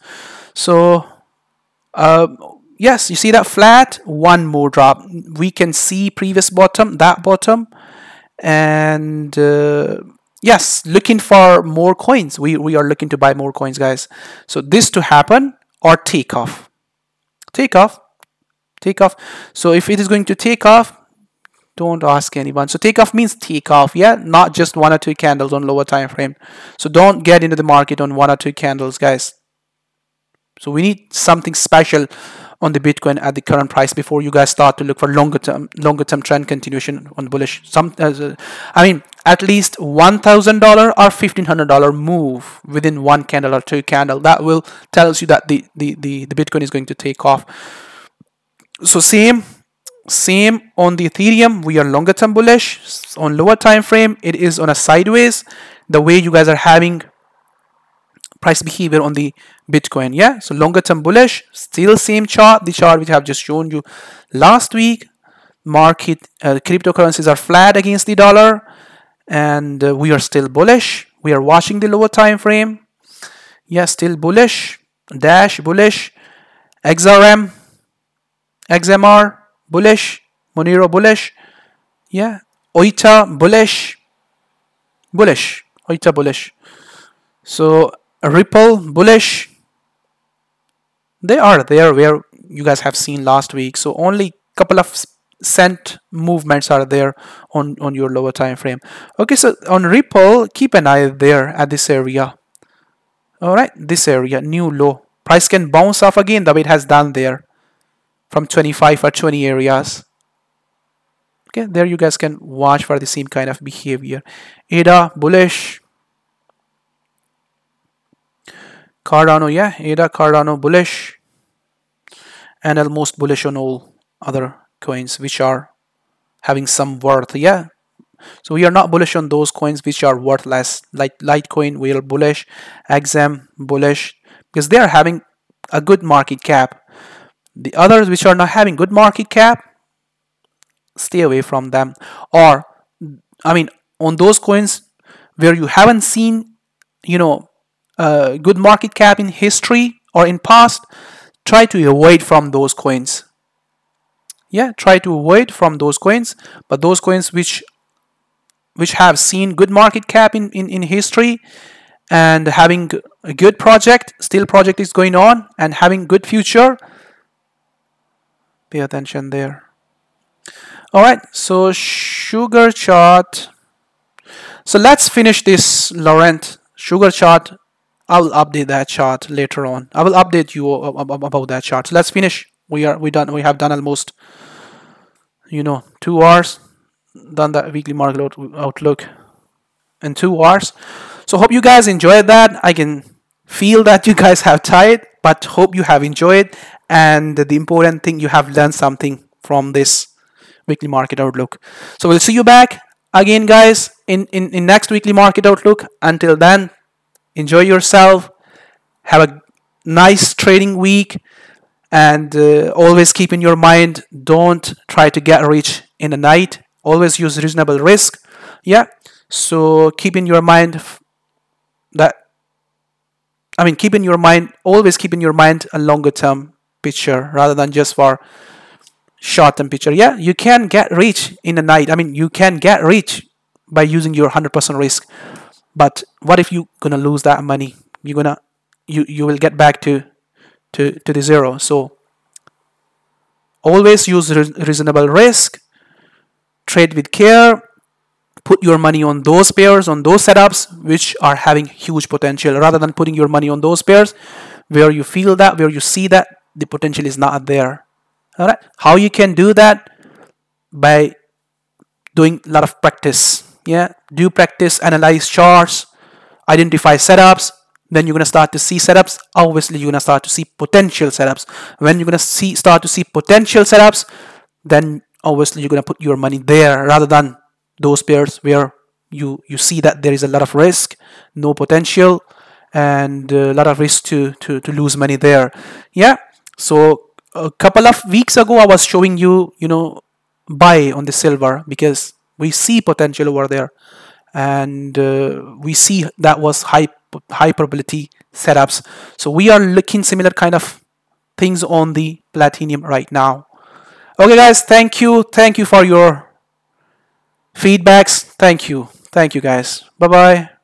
So yes, you see that flat, one more drop. We can see previous bottom, that bottom, and yes, looking for more coins. We are looking to buy more coins, guys. So this to happen or take off, take off, take off. So if it is going to take off, don't ask anyone. So take off means take off, yeah, not just one or two candles on lower time frame. So don't get into the market on one or two candles, guys. So we need something special on the Bitcoin at the current price before you guys start to look for longer term trend continuation on bullish. I mean, at least $1,000 or $1,500 move within one candle or two candle. That will tells you that the Bitcoin is going to take off. So same on the Ethereum. We are longer term bullish. On lower time frame, it is on a sideways. The way you guys are having price behavior on the Bitcoin, yeah. So longer term bullish, still same chart, the chart which I have just shown you last week. Market cryptocurrencies are flat against the dollar, and we are still bullish. We are watching the lower time frame, yeah, still bullish. Dash bullish, XRM, XMR bullish, Monero bullish, yeah. Oita bullish, Oita bullish. So Ripple bullish. They are there where you guys have seen last week. So only couple of cent movements are there on your lower time frame. Okay, so on Ripple, keep an eye there at this area. All right, this area, new low. Price can bounce off again the way it has done there from 25 or 20 areas. Okay, there you guys can watch for the same kind of behavior. ADA bullish. Cardano, yeah, ADA, Cardano bullish, and almost bullish on all other coins which are having some worth, yeah. So we are not bullish on those coins which are worthless, like Litecoin. We are bullish, XM bullish, because they are having a good market cap. The others which are not having good market cap, stay away from them. Or I mean, on those coins where you haven't seen, good market cap in history or in past, try to avoid from those coins. Yeah, try to avoid from those coins. But those coins which have seen good market cap in history and having a good project, still project is going on and having good future, pay attention there. All right, so sugar chart. So let's finish this Laurent sugar chart. I will update that chart later on. I will update you about that chart. So let's finish. We have done almost 2 hours. Done that weekly market outlook in 2 hours. So hope you guys enjoyed that. I can feel that you guys have tired, but hope you have enjoyed. And the important thing, you have learned something from this weekly market outlook. So we'll see you back again, guys, in next weekly market outlook. Until then, enjoy yourself. Have a nice trading week. And always keep in your mind, don't try to get rich in the night. Always use reasonable risk. Yeah. So keep in your mind always keep in your mind a longer term picture rather than just for short term picture. Yeah, you can get rich in the night. I mean, you can get rich by using your 100% risk. But what if you're gonna lose that money? You will get back to the zero. So always use reasonable risk, trade with care, put your money on those pairs, on those setups which are having huge potential, rather than putting your money on those pairs where you feel that, where you see that the potential is not there. All right, how you can do that? By doing a lot of practice. Yeah, do practice, analyze charts, identify setups. Then you're gonna start to see setups. Obviously, you're gonna start to see potential setups. When you're gonna start to see potential setups, then obviously you're gonna put your money there, rather than those pairs where you see that there is a lot of risk, no potential, and a lot of risk to lose money there. Yeah. So a couple of weeks ago, I was showing you, buy on the silver, because we see potential over there, and we see that was high probability setups. So we are looking similar kind of things on the platinum right now. Okay, guys, thank you for your feedbacks. Thank you guys. Bye bye.